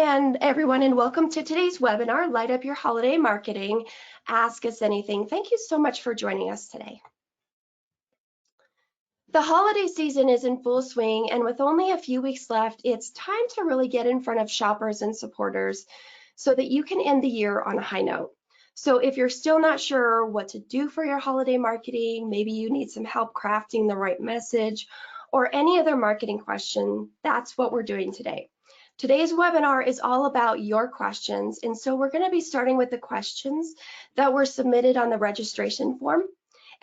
and everyone, and welcome to today's webinar, Light Up Your Holiday Marketing, Ask Us Anything. Thank you so much for joining us today. The holiday season is in full swing, and with only a few weeks left, it's time to really get in front of shoppers and supporters so that you can end the year on a high note. So if you're still not sure what to do for your holiday marketing, maybe you need some help crafting the right message, or any other marketing question, that's what we're doing today. Today's webinar is all about your questions, and so we're going to be starting with the questions that were submitted on the registration form,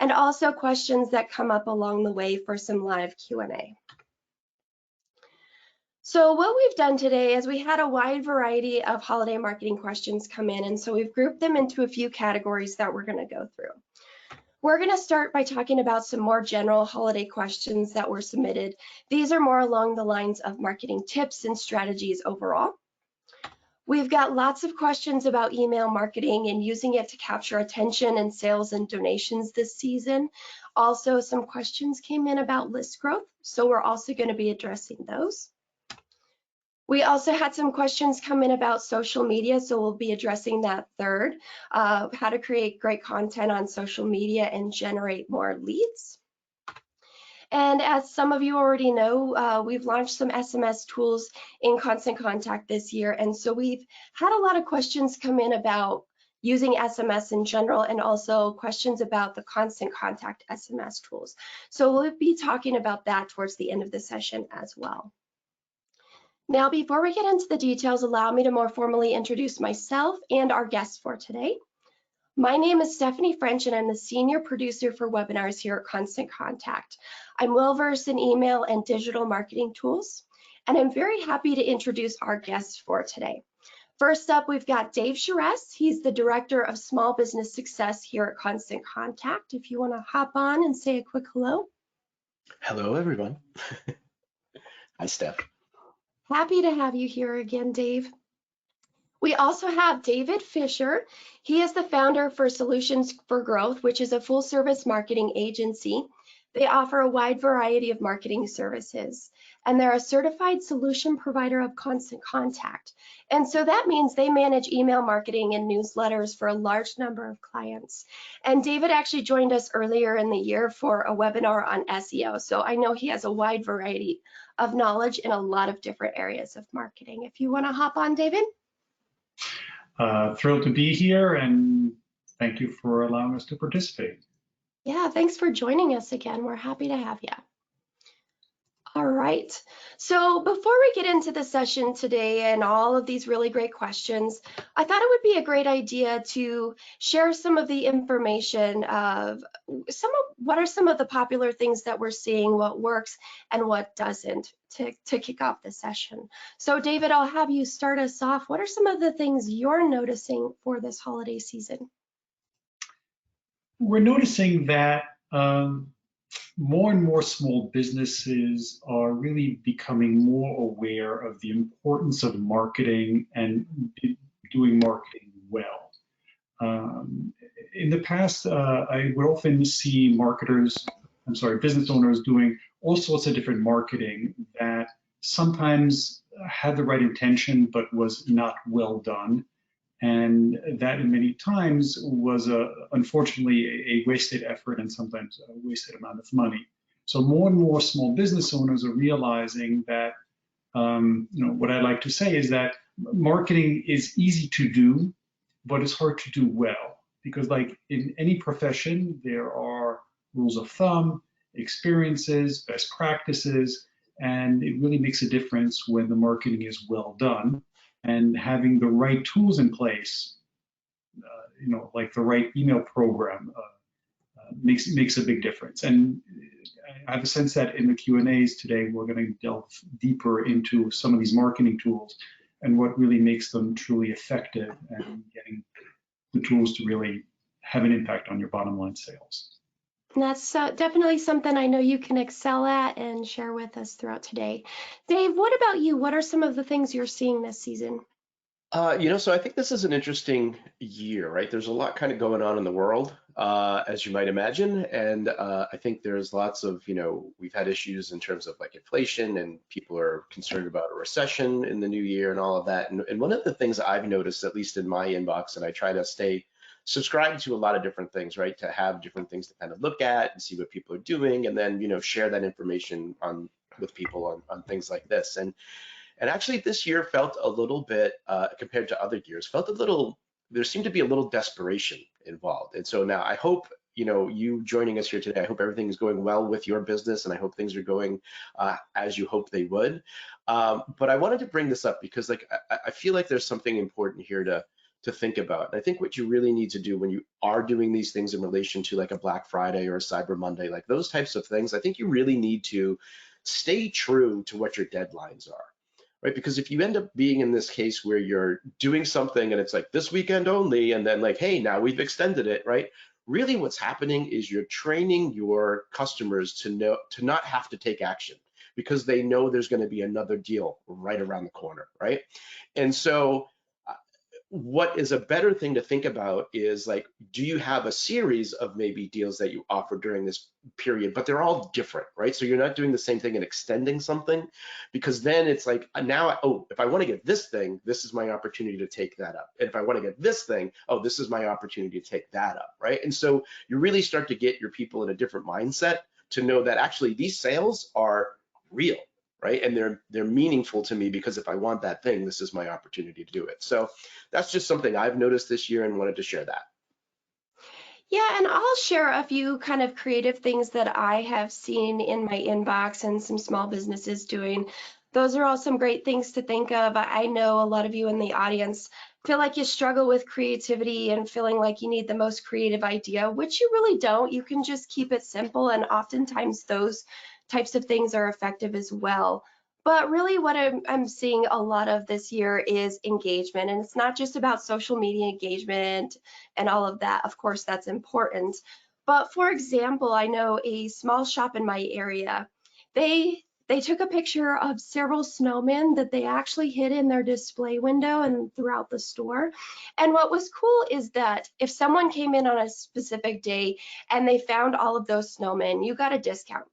and also questions that come up along the way for some live Q&A. So what we've done today is we had a wide variety of holiday marketing questions come in, and so we've grouped them into a few categories that we're going to go through. We're going to start by talking about some more general holiday questions that were submitted. These are more along the lines of marketing tips and strategies overall. We've got lots of questions about email marketing and using it to capture attention and sales and donations this season. Also, some questions came in about list growth, so we're also going to be addressing those. We also had some questions come in about social media, so we'll be addressing that third, how to create great content on social media and generate more leads. And as some of you already know, we've launched some SMS tools in Constant Contact this year, and so we've had a lot of questions come in about using SMS in general, and also questions about the Constant Contact SMS tools. So we'll be talking about that towards the end of the session as well. Now, before we get into the details, allow me to more formally introduce myself and our guests for today. My name is Stephanie French, and I'm the Senior Producer for Webinars here at Constant Contact. I'm well-versed in email and digital marketing tools, and I'm very happy to introduce our guests for today. First up, we've got Dave Charest. He's the Director of Small Business Success here at Constant Contact. If you want to hop on and say a quick hello. Hello, everyone. Hi, Steph. Happy to have you here again, Dave. We also have David Fisher. He is the founder for Solutions for Growth, which is a full-service marketing agency. They offer a wide variety of marketing services, and they're a certified solution provider of Constant Contact. And so that means they manage email marketing and newsletters for a large number of clients. And David actually joined us earlier in the year for a webinar on SEO. So I know he has a wide variety of knowledge in a lot of different areas of marketing. If you want to hop on, David. Thrilled to be here, and thank you for allowing us to participate. Yeah, thanks for joining us again. We're happy to have you. All right, so before we get into the session today and all of these really great questions, I thought it would be a great idea to share some of the information of what are some of the popular things that we're seeing, what works and what doesn't, to kick off the session. So David, I'll have you start us off. What are some of the things you're noticing for this holiday season? We're noticing that more and more small businesses are really becoming more aware of the importance of marketing and doing marketing well. In the past, I would often see business owners doing all sorts of different marketing that sometimes had the right intention but was not well done. And that many times was unfortunately a wasted effort and sometimes a wasted amount of money. So more and more small business owners are realizing that, what I like to say is that marketing is easy to do, but it's hard to do well. Because like in any profession, there are rules of thumb, experiences, best practices, and it really makes a difference when the marketing is well done. And having the right tools in place, like the right email program, makes a big difference. And I have a sense that in the Q&As today, we're going to delve deeper into some of these marketing tools and what really makes them truly effective and getting the tools to really have an impact on your bottom line sales. And that's definitely something I know you can excel at and share with us throughout today. Dave, what about you? What are some of the things you're seeing this season? So I think this is an interesting year, right? There's a lot kind of going on in the world. as you might imagine. And I think there's lots of, we've had issues in terms of like inflation, and people are concerned about a recession in the new year and all of that. And one of the things I've noticed, at least in my inbox, and I try to stay subscribed to a lot of different things, right? To have different things to kind of look at and see what people are doing, and then, share that information with people on things like this. And actually this year felt a little bit, compared to other years, there seemed to be a little desperation involved. And so now I hope, you joining us here today, I hope everything is going well with your business, and I hope things are going as you hope they would. But I wanted to bring this up because I feel like there's something important here to think about. And I think what you really need to do when you are doing these things in relation to like a Black Friday or a Cyber Monday, like those types of things, I think you really need to stay true to what your deadlines are. Right? Because if you end up being in this case where you're doing something and it's like this weekend only, and then like, hey, now we've extended it, right? Really what's happening is you're training your customers to not have to take action, because they know there's going to be another deal right around the corner, right? And so what is a better thing to think about is like, do you have a series of maybe deals that you offer during this period, but they're all different, right? So you're not doing the same thing and extending something, because then it's like, now, if I want to get this thing, this is my opportunity to take that up. And if I want to get this thing, this is my opportunity to take that up, right? And so you really start to get your people in a different mindset to know that actually these sales are real, right? And they're meaningful to me, because if I want that thing, this is my opportunity to do it. So that's just something I've noticed this year and wanted to share that. Yeah, and I'll share a few kind of creative things that I have seen in my inbox and some small businesses doing. Those are all some great things to think of. I know a lot of you in the audience feel like you struggle with creativity and feeling like you need the most creative idea, which you really don't. You can just keep it simple, and oftentimes those types of things are effective as well. But really what I'm seeing a lot of this year is engagement, and it's not just about social media engagement and all of that. Of course, that's important. But for example, I know a small shop in my area, they took a picture of several snowmen that they actually hid in their display window and throughout the store. And what was cool is that if someone came in on a specific day and they found all of those snowmen, you got a discount.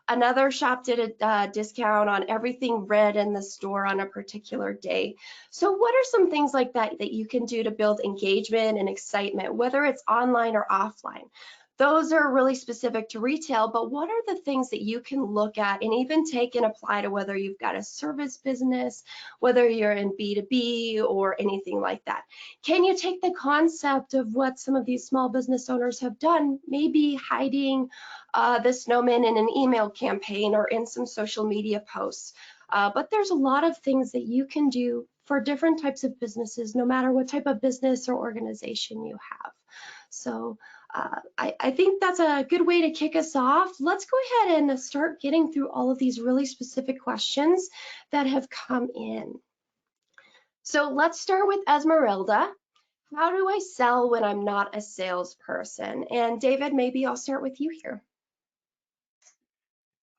Another shop did a discount on everything red in the store on a particular day. So what are some things like that that you can do to build engagement and excitement, whether it's online or offline? Those are really specific to retail, but what are the things that you can look at and even take and apply to whether you've got a service business, whether you're in B2B or anything like that? Can you take the concept of what some of these small business owners have done, maybe hiding the snowman in an email campaign or in some social media posts? But there's a lot of things that you can do for different types of businesses, no matter what type of business or organization you have. So I think that's a good way to kick us off. Let's go ahead and start getting through all of these really specific questions that have come in. So let's start with Esmeralda. How do I sell when I'm not a salesperson? And David, maybe I'll start with you here.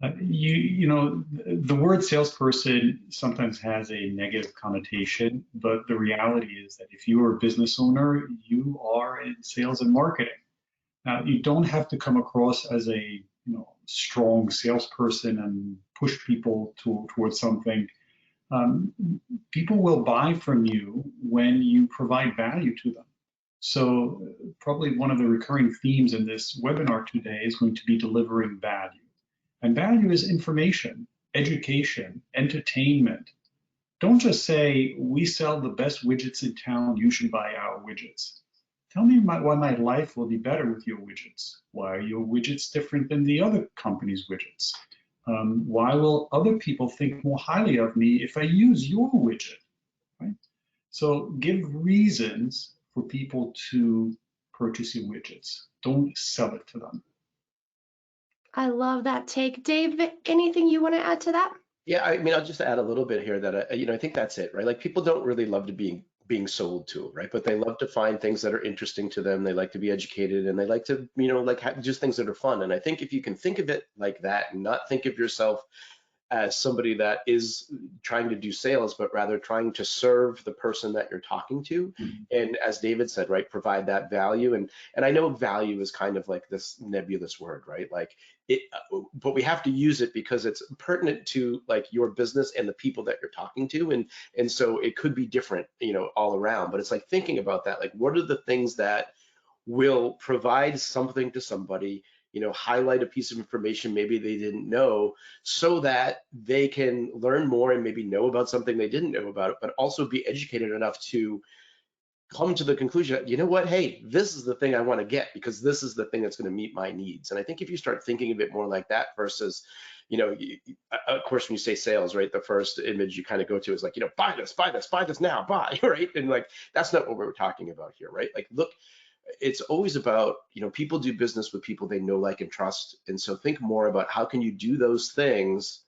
The word salesperson sometimes has a negative connotation, but the reality is that if you are a business owner, you are in sales and marketing. Now, you don't have to come across as a strong salesperson and push people towards something. People will buy from you when you provide value to them. So probably one of the recurring themes in this webinar today is going to be delivering value. And value is information, education, entertainment. Don't just say, we sell the best widgets in town, you should buy our widgets. Tell me why my life will be better with your widgets. Why are your widgets different than the other company's widgets? Why will other people think more highly of me if I use your widget? Right? So give reasons for people to purchase your widgets. Don't sell it to them. I love that take. Dave, anything you want to add to that? Yeah, I mean, I'll just add a little bit here that, I think that's it, right? Like people don't really love to being sold to, right? But they love to find things that are interesting to them. They like to be educated, and they like to, just things that are fun. And I think if you can think of it like that and not think of yourself as somebody that is trying to do sales, but rather trying to serve the person that you're talking to. And as David said, right, provide that value. And I know value is kind of like this nebulous word, right? Like it, but we have to use it because it's pertinent to like your business and the people that you're talking to. And so it could be different, you know, all around, but it's like thinking about that, like what are the things that will provide something to somebody, you know, highlight a piece of information maybe they didn't know so that they can learn more and maybe know about something they didn't know about it, but also be educated enough to come to the conclusion that, you know what, hey, this is the thing I want to get because this is the thing that's going to meet my needs. And I think if you start thinking a bit more like that versus, you know, of course, when you say sales, right, the first image you kind of go to is like, you know, buy this now, buy, right? And like, that's not what we're talking about here, right? Like, look, it's always about, you know, people do business with people they know, like, and trust. And so think more about how can you do those things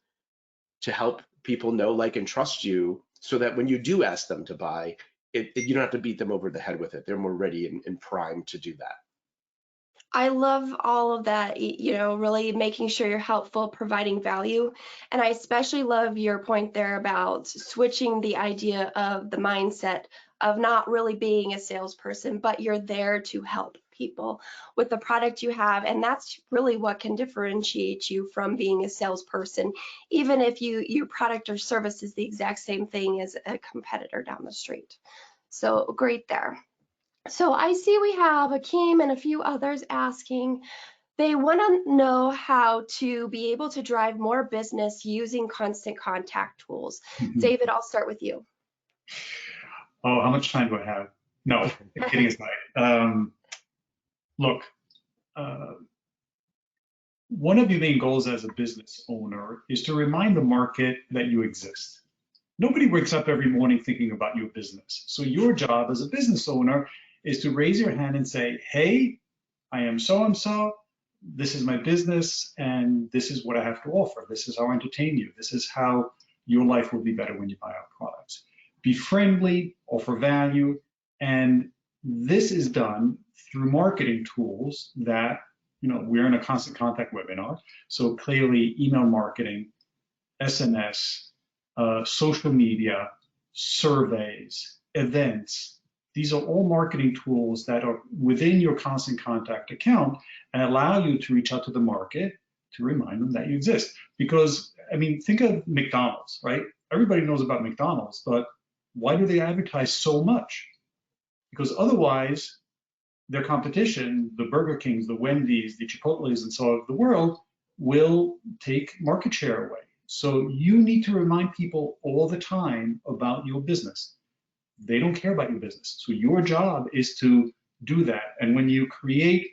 to help people know, like, and trust you so that when you do ask them to buy, you don't have to beat them over the head with it. They're more ready and primed to do that. I love all of that, you know, really making sure you're helpful, providing value. And I especially love your point there about switching the idea of the mindset of not really being a salesperson, but you're there to help people with the product you have. And that's really what can differentiate you from being a salesperson, even if your product or service is the exact same thing as a competitor down the street. So great there. So I see we have Akeem and a few others asking, they want to know how to be able to drive more business using constant contact tools. David, I'll start with you. Oh, how much time do I have? No, kidding aside. Look, one of the main goals as a business owner is to remind the market that you exist. Nobody wakes up every morning thinking about your business. So your job as a business owner is to raise your hand and say, hey, I am so-and-so, this is my business, and this is what I have to offer. This is how I entertain you. This is how your life will be better when you buy our products. Be friendly, offer value, and this is done through marketing tools that, you know, we're in a constant contact webinar. So clearly email marketing, SMS, social media, surveys, events. These are all marketing tools that are within your constant contact account and allow you to reach out to the market to remind them that you exist. Because, I mean, think of McDonald's, right? Everybody knows about McDonald's, but why do they advertise so much? Because otherwise, their competition, the Burger Kings, the Wendy's, the Chipotle's, and so on of the world, will take market share away. So you need to remind people all the time about your business. They don't care about your business. So your job is to do that. And when you create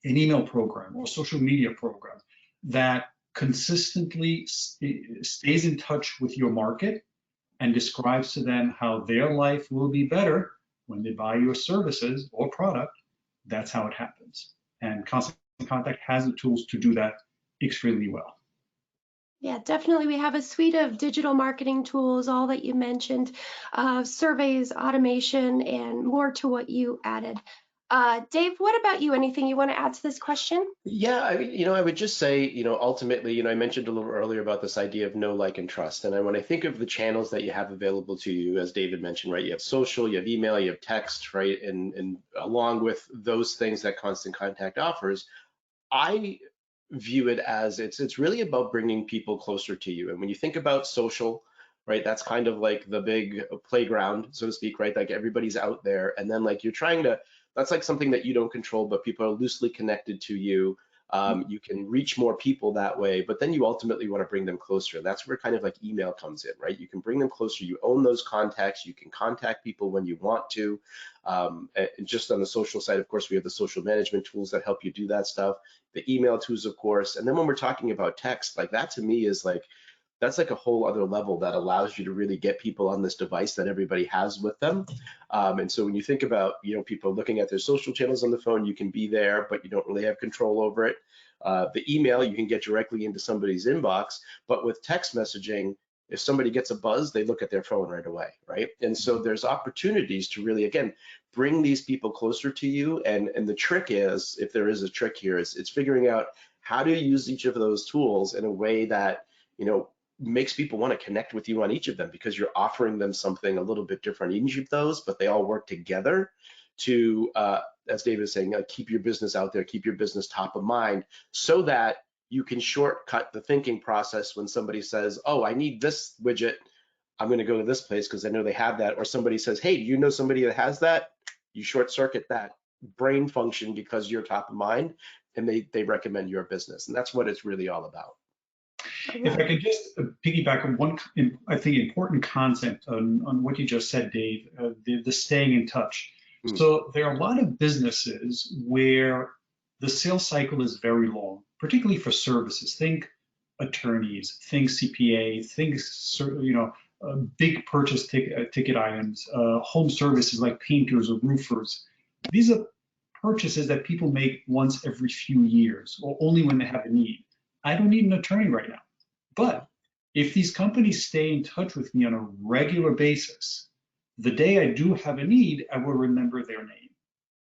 an email program or a social media program that consistently stays in touch with your market and describes to them how their life will be better when they buy your services or product, that's how it happens. And Constant Contact has the tools to do that extremely well. Yeah, definitely. We have a suite of digital marketing tools, all that you mentioned, surveys, automation, and more to what you added. Dave, what about you? Anything you want to add to this question? Yeah, I would just say, ultimately, I mentioned a little earlier about this idea of know, like, and trust. And when I think of the channels that you have available to you, as David mentioned, right, you have social, you have email, you have text, right, and along with those things that Constant Contact offers, I view it as it's really about bringing people closer to you. And when you think about social, right, that's kind of like the big playground, so to speak, right? Like everybody's out there, and then like you're trying to, that's like something that you don't control, but people are loosely connected to you. You can reach more people that way, but then you ultimately want to bring them closer. And that's where kind of like email comes in, right? You can bring them closer. You own those contacts. You can contact people when you want to. And just on the social side, of course, we have the social management tools that help you do that stuff. The email tools, of course. And then when we're talking about text, like that to me is like, that's like a whole other level that allows you to really get people on this device that everybody has with them. And so when you think about, people looking at their social channels on the phone, you can be there, but you don't really have control over it. The email, you can get directly into somebody's inbox, but with text messaging, if somebody gets a buzz, they look at their phone right away, right? And so there's opportunities to really, again, bring these people closer to you. And the trick is, if there is a trick here, is it's figuring out how to use each of those tools in a way that makes people want to connect with you on each of them because you're offering them something a little bit different in each of those, but they all work together to, as David is saying, keep your business out there, keep your business top of mind, so that you can shortcut the thinking process when somebody says, oh, I need this widget, I'm going to go to this place because I know they have that. Or somebody says, hey, do you know somebody that has that? You short circuit that brain function because you're top of mind, and they recommend your business. And that's what it's really all about. If I could just piggyback on one, I think, important concept on what you just said, Dave, the staying in touch. So there are a lot of businesses where the sales cycle is very long, particularly for services. Think attorneys, think CPA, think, big purchase ticket items, home services like painters or roofers. These are purchases that people make once every few years or only when they have a need. I don't need an attorney right now. But if these companies stay in touch with me on a regular basis, the day I do have a need, I will remember their name.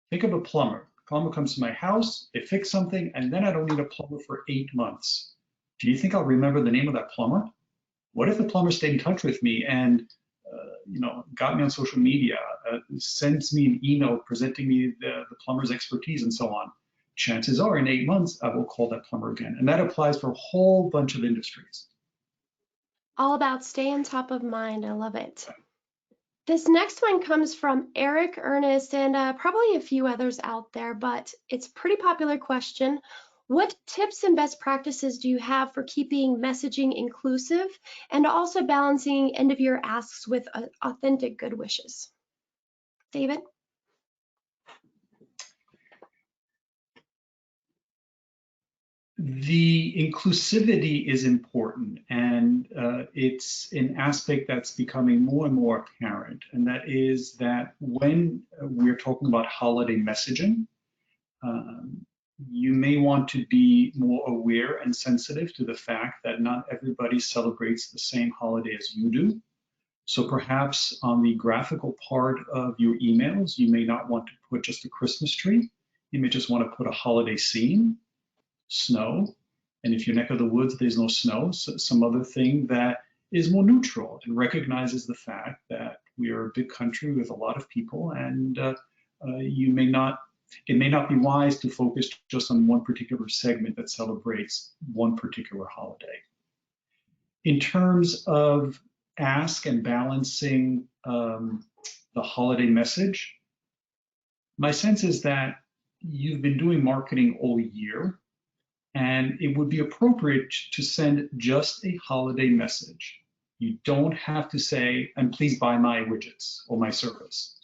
Think of a plumber. The plumber comes to my house, they fix something, and then I don't need a plumber for 8 months. Do you think I'll remember the name of that plumber? What if the plumber stayed in touch with me and got me on social media, sends me an email presenting me the plumber's expertise and so on? Chances are in 8 months, I will call that plumber again. And that applies for a whole bunch of industries. All about staying top of mind. I love it. This next one comes from Eric Ernest and probably a few others out there, but it's a pretty popular question. What tips and best practices do you have for keeping messaging inclusive and also balancing end of year asks with authentic good wishes? David? The inclusivity is important, and it's an aspect that's becoming more and more apparent, and that is that when we're talking about holiday messaging, you may want to be more aware and sensitive to the fact that not everybody celebrates the same holiday as you do. So perhaps on the graphical part of your emails, you may not want to put just a Christmas tree. You may just want to put a holiday scene, snow, and if your neck of the woods there's no snow, so some other thing that is more neutral and recognizes the fact that we are a big country with a lot of people, and it may not be wise to focus just on one particular segment that celebrates one particular holiday. In terms of ask and balancing the holiday message, my sense is that you've been doing marketing all year, and it would be appropriate to send just a holiday message. You don't have to say, and please buy my widgets or my service.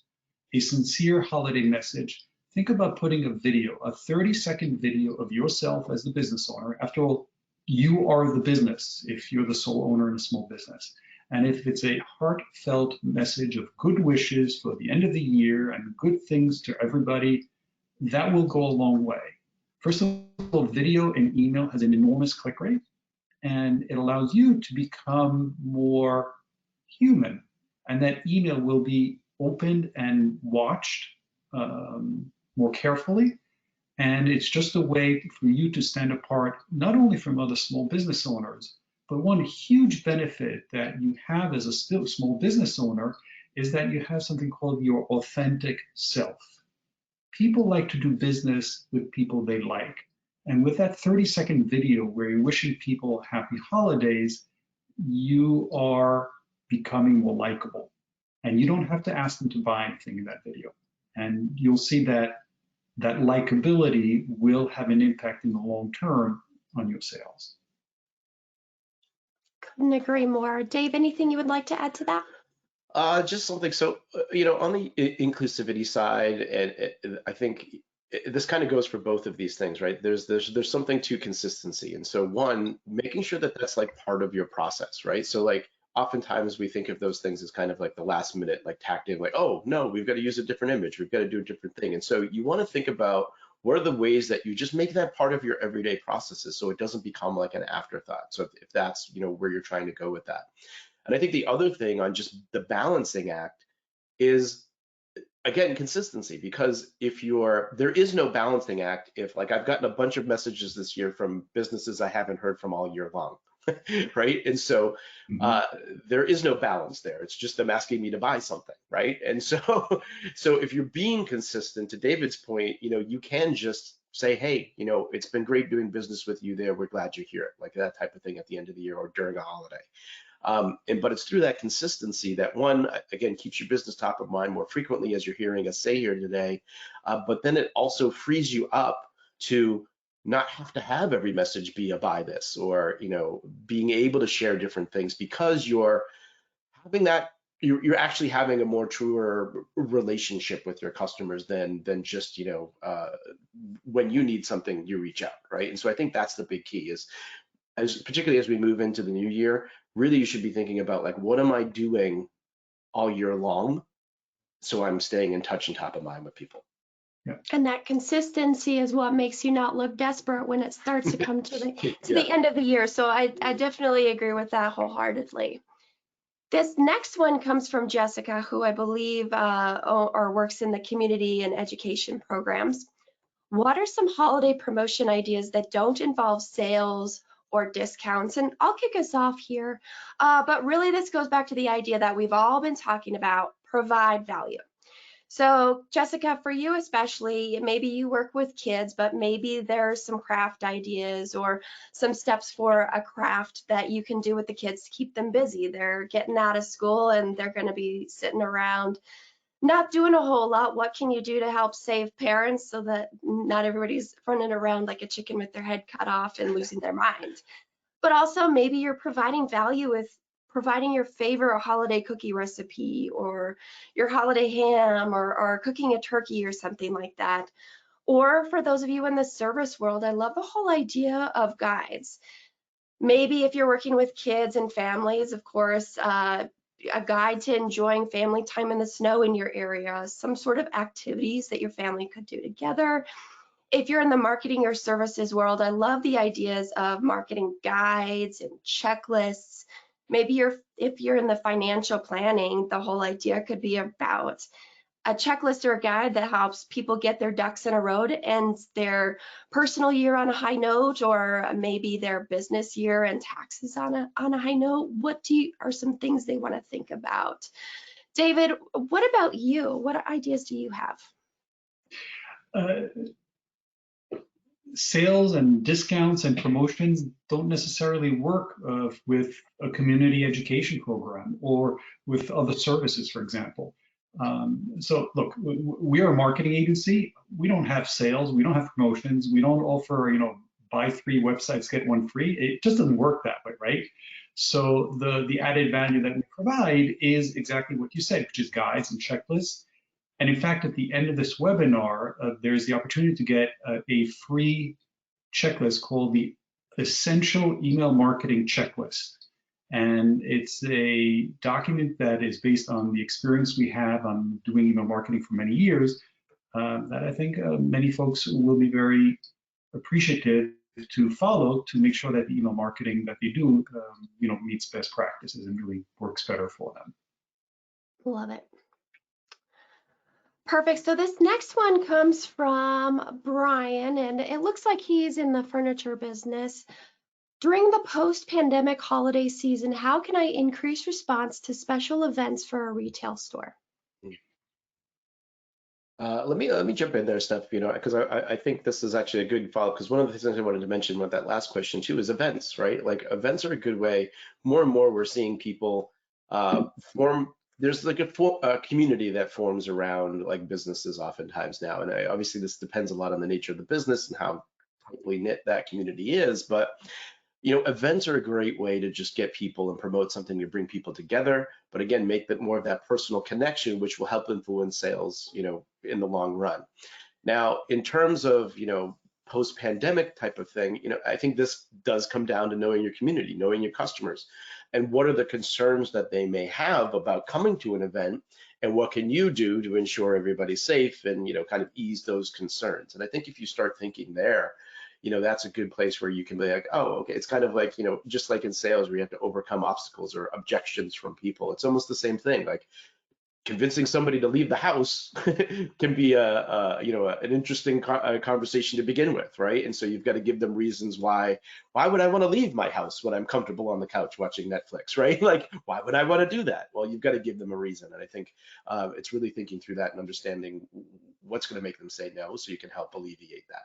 A sincere holiday message. Think about putting a video, a 30-second video of yourself as the business owner. After all, you are the business if you're the sole owner in a small business. And if it's a heartfelt message of good wishes for the end of the year and good things to everybody, that will go a long way. First of all, video and email has an enormous click rate, and it allows you to become more human. And that email will be opened and watched more carefully. And it's just a way for you to stand apart, not only from other small business owners, but one huge benefit that you have as a small business owner is that you have something called your authentic self. People like to do business with people they like. And with that 30-second video where you're wishing people happy holidays, you are becoming more likable. And you don't have to ask them to buy anything in that video. And you'll see that that likability will have an impact in the long term on your sales. Couldn't agree more. Dave, anything you would like to add to that? Just something. So, on the inclusivity side, and I think this kind of goes for both of these things, right? There's something to consistency, and so one, making sure that that's like part of your process, right? So like oftentimes we think of those things as kind of like the last minute, like tactic, like, oh no, we've got to use a different image, we've got to do a different thing, and so you want to think about what are the ways that you just make that part of your everyday processes, so it doesn't become like an afterthought. So if that's where you're trying to go with that. And I think the other thing on just the balancing act is, again, consistency, because there is no balancing act if, like, I've gotten a bunch of messages this year from businesses I haven't heard from all year long. right? And so Mhm. there is no balance there. It's just them asking me to buy something, right? And so, so if you're being consistent, to David's point, you can just say, hey, it's been great doing business with you there. We're glad you're here, like that type of thing at the end of the year or during a holiday. But it's through that consistency that one, again, keeps your business top of mind more frequently, as you're hearing us say here today. But then it also frees you up to not have to have every message be a buy this, or being able to share different things, because you're having that, you're actually having a more truer relationship with your customers than just when you need something you reach out, right? And so I think that's the big key is, particularly as we move into the new year, really you should be thinking about, like, what am I doing all year long so I'm staying in touch and top of mind with people. Yeah. And that consistency is what makes you not look desperate when it starts to come to the Yeah. end of the year. So I definitely agree with that wholeheartedly. This next one comes from Jessica, who I believe or works in the community and education programs. What are some holiday promotion ideas that don't involve sales or discounts? And I'll kick us off here. But really, this goes back to the idea that we've all been talking about: provide value. So Jessica, for you especially, maybe you work with kids, but maybe there's some craft ideas or some steps for a craft that you can do with the kids to keep them busy. They're getting out of school and they're going to be sitting around not doing a whole lot. What can you do to help save parents so that not everybody's running around like a chicken with their head cut off and losing their mind? But also maybe you're providing value with providing your favorite holiday cookie recipe or your holiday ham, or cooking a turkey or something like that. Or for those of you in the service world, I love the whole idea of guides. Maybe if you're working with kids and families, of course, a guide to enjoying family time in the snow in your area, some sort of activities that your family could do together. If you're in the marketing or services world, I love the ideas of marketing guides and checklists. Maybe if you're in the financial planning, the whole idea could be about a checklist or a guide that helps people get their ducks in a row to end their personal year on a high note, or maybe their business year and taxes on a high note. What are some things they want to think about? David, what about you? What ideas do you have? Uh, Sales and discounts and promotions don't necessarily work with a community education program or with other services, for example. So look, we are a marketing agency. We don't have sales. We don't have promotions. We don't offer, buy 3 websites, get 1 free. It just doesn't work that way, right? So the added value that we provide is exactly what you said, which is guides and checklists. And in fact, at the end of this webinar, there's the opportunity to get a free checklist called the Essential Email Marketing Checklist. And it's a document that is based on the experience we have on doing email marketing for many years, that I think many folks will be very appreciative to follow, to make sure that the email marketing that they do, meets best practices and really works better for them. Love it. Perfect. So this next one comes from Brian, and it looks like he's in the furniture business. During the post-pandemic holiday season, how can I increase response to special events for a retail store? Let me jump in there, Steph, because I think this is actually a good follow-up, because one of the things I wanted to mention with that last question too is events, right? Like, events are a good way. More and more we're seeing people form, there's like a community that forms around like businesses oftentimes now. And obviously this depends a lot on the nature of the business and how tightly knit that community is, but events are a great way to just get people and promote something to bring people together. But again, make that more of that personal connection, which will help influence sales, in the long run. Now, in terms of, post-pandemic type of thing, I think this does come down to knowing your community, knowing your customers, and what are the concerns that they may have about coming to an event, and what can you do to ensure everybody's safe and, kind of ease those concerns. And I think if you start thinking there, that's a good place where you can be like, oh, okay, it's kind of like, just like in sales where you have to overcome obstacles or objections from people. It's almost the same thing. Like, convincing somebody to leave the house can be an interesting conversation to begin with, right? And so you've got to give them reasons why would I want to leave my house when I'm comfortable on the couch watching Netflix, right? Like, why would I want to do that? Well, you've got to give them a reason. And I think it's really thinking through that and understanding what's going to make them say no, so you can help alleviate that.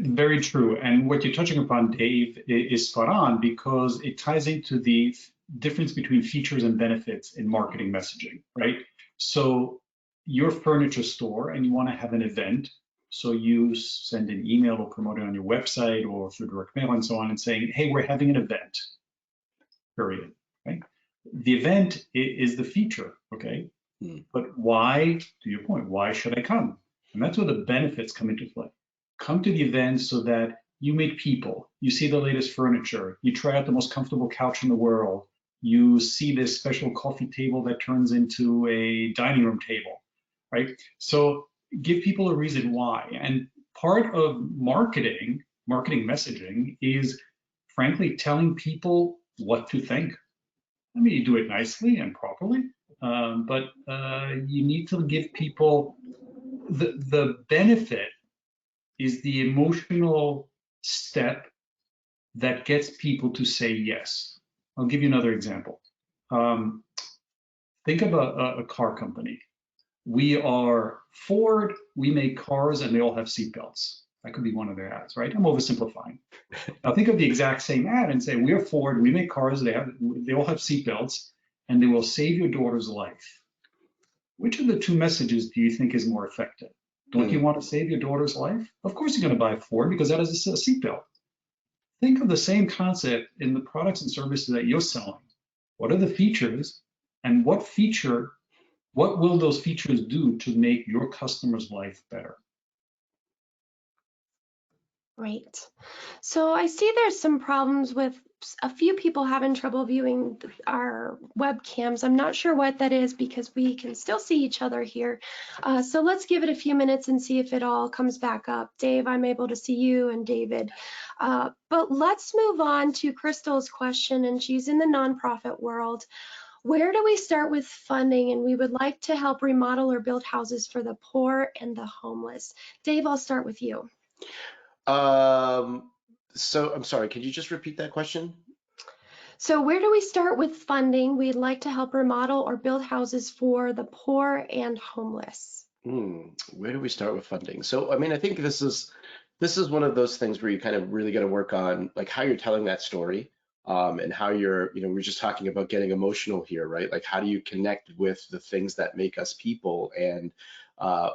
Very true. And what you're touching upon, Dave, is spot on, because it ties into the difference between features and benefits in marketing messaging, right? So you're a furniture store and you want to have an event. So you send an email or promote it on your website or through direct mail and so on and saying, hey, we're having an event, period, right? The event is the feature, okay? But why, to your point, why should I come? And that's where the benefits come into play. Come to the event so that you meet people, you see the latest furniture, you try out the most comfortable couch in the world, you see this special coffee table that turns into a dining room table, right? So give people a reason why. And part of marketing messaging is frankly telling people what to think. I mean, you do it nicely and properly, but you need to give people the benefit is the emotional step that gets people to say yes. I'll give you another example. Think of a car company. We are Ford, we make cars and they all have seatbelts. That could be one of their ads, right? I'm oversimplifying. Now think of the exact same ad and say, we're Ford, we make cars, they all have seatbelts, and they will save your daughter's life. Which of the two messages do you think is more effective? Don't you want to save your daughter's life? Of course you're going to buy a Ford because that is a seatbelt. Think of the same concept in the products and services that you're selling. What are the features, and what will those features do to make your customer's life better? Great. So I see there's some problems with a few people having trouble viewing our webcams. I'm not sure what that is because we can still see each other here. So let's give it a few minutes and see if it all comes back up. Dave, I'm able to see you, and David. But let's move on to Crystal's question, and she's in the nonprofit world. Where do we start with funding? And we would like to help remodel or build houses for the poor and the homeless. Dave, I'll start with you. So I'm sorry, could you just repeat that question? So where do we start with funding? We'd like to help remodel or build houses for the poor and homeless. Where do we start with funding? So, I mean, I think this is one of those things where you kind of really got to work on like how you're telling that story, and how you're, we're just talking about getting emotional here, right? Like, how do you connect with the things that make us people, and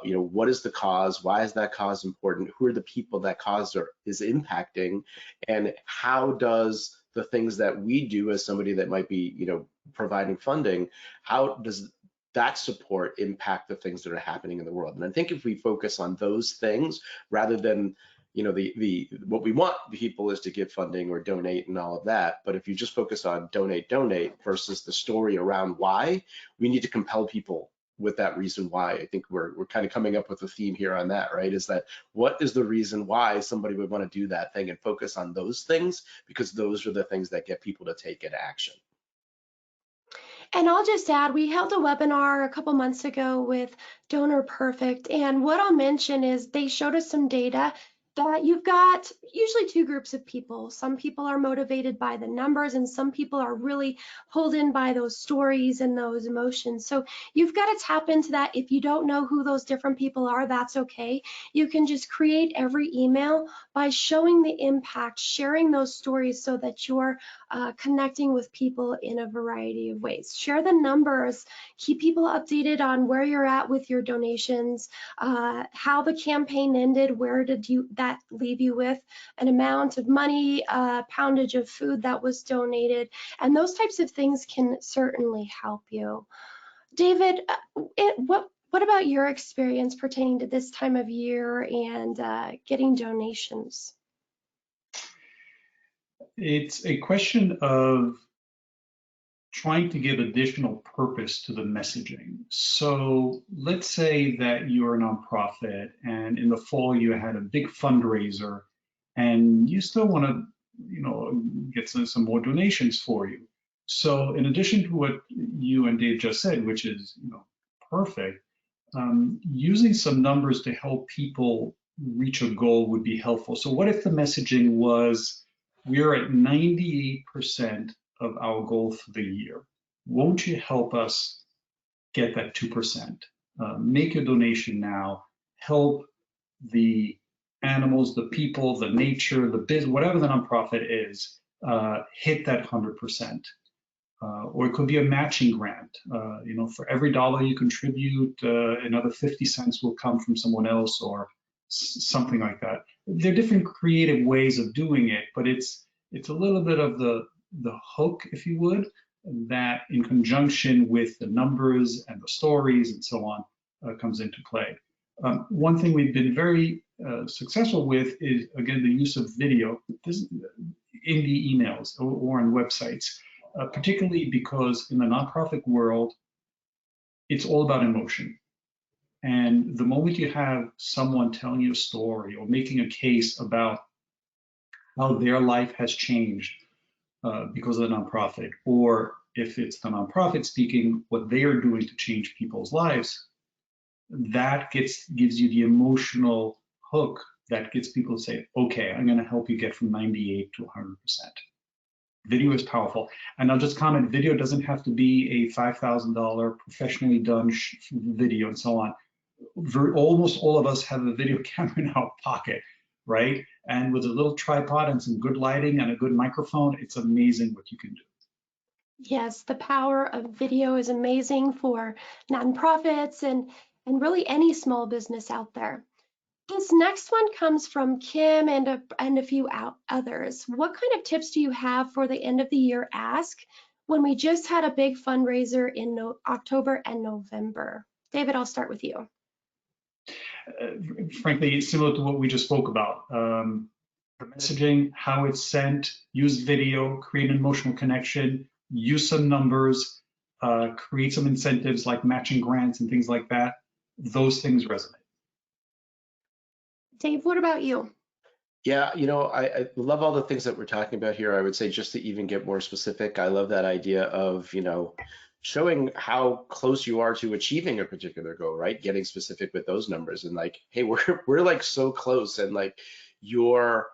what is the cause? Why is that cause important? Who are the people that cause is impacting? And how does the things that we do as somebody that might be, providing funding, how does that support impact the things that are happening in the world? And I think if we focus on those things rather than, what we want people is to give funding or donate and all of that. But if you just focus on donate versus the story around why, we need to compel people with that reason why. I think we're kind of coming up with a theme here on that, right? Is that what is the reason why somebody would want to do that thing, and focus on those things, because those are the things that get people to take into action. And I'll just add, we held a webinar a couple months ago with Donor Perfect, and what I'll mention is they showed us some data that you've got usually two groups of people. Some people are motivated by the numbers, and some people are really pulled in by those stories and those emotions. So you've got to tap into that. If you don't know who those different people are, that's okay. You can just create every email by showing the impact, sharing those stories so that you're connecting with people in a variety of ways. Share the numbers, keep people updated on where you're at with your donations, how the campaign ended, where did that leave you with, an amount of money, poundage of food that was donated, and those types of things can certainly help you. David, what about your experience pertaining to this time of year and getting donations? It's a question of trying to give additional purpose to the messaging. So let's say that you're a nonprofit and in the fall you had a big fundraiser and you still want to, get some more donations for you. So in addition to what you and Dave just said, which is perfect, using some numbers to help people reach a goal would be helpful. So what if the messaging was, we're at 98% of our goal for the year. Won't you help us get that 2%? Make a donation now, help the animals, the people, the nature, the business, whatever the nonprofit is, hit that 100%. Or it could be a matching grant. For every dollar you contribute, another 50 cents will come from someone else, or something like that. There are different creative ways of doing it, but it's a little bit of the hook, if you would, that in conjunction with the numbers and the stories and so on comes into play. One thing we've been very successful with is, again, the use of video in the emails or on websites. Particularly because in the nonprofit world, it's all about emotion. And the moment you have someone telling you a story or making a case about how their life has changed because of the nonprofit, or if it's the nonprofit speaking what they are doing to change people's lives, that gives you the emotional hook that gets people to say, okay, I'm going to help you get from 98 to 100%. Video is powerful. And I'll just comment, video doesn't have to be a $5,000 professionally done video and so on. Almost all of us have a video camera in our pocket, right? And with a little tripod and some good lighting and a good microphone, it's amazing what you can do. Yes, the power of video is amazing for nonprofits and really any small business out there. This next one comes from Kim and a few others. What kind of tips do you have for the end of the year ask when we just had a big fundraiser in October and November? David, I'll start with you. Frankly, similar to what we just spoke about. The messaging, how it's sent, use video, create an emotional connection, use some numbers, create some incentives like matching grants and things like that. Those things resonate. Dave, what about you? Yeah, I love all the things that we're talking about here. I would say, just to even get more specific, I love that idea of, showing how close you are to achieving a particular goal, right? Getting specific with those numbers and like, hey, we're like so close, and like your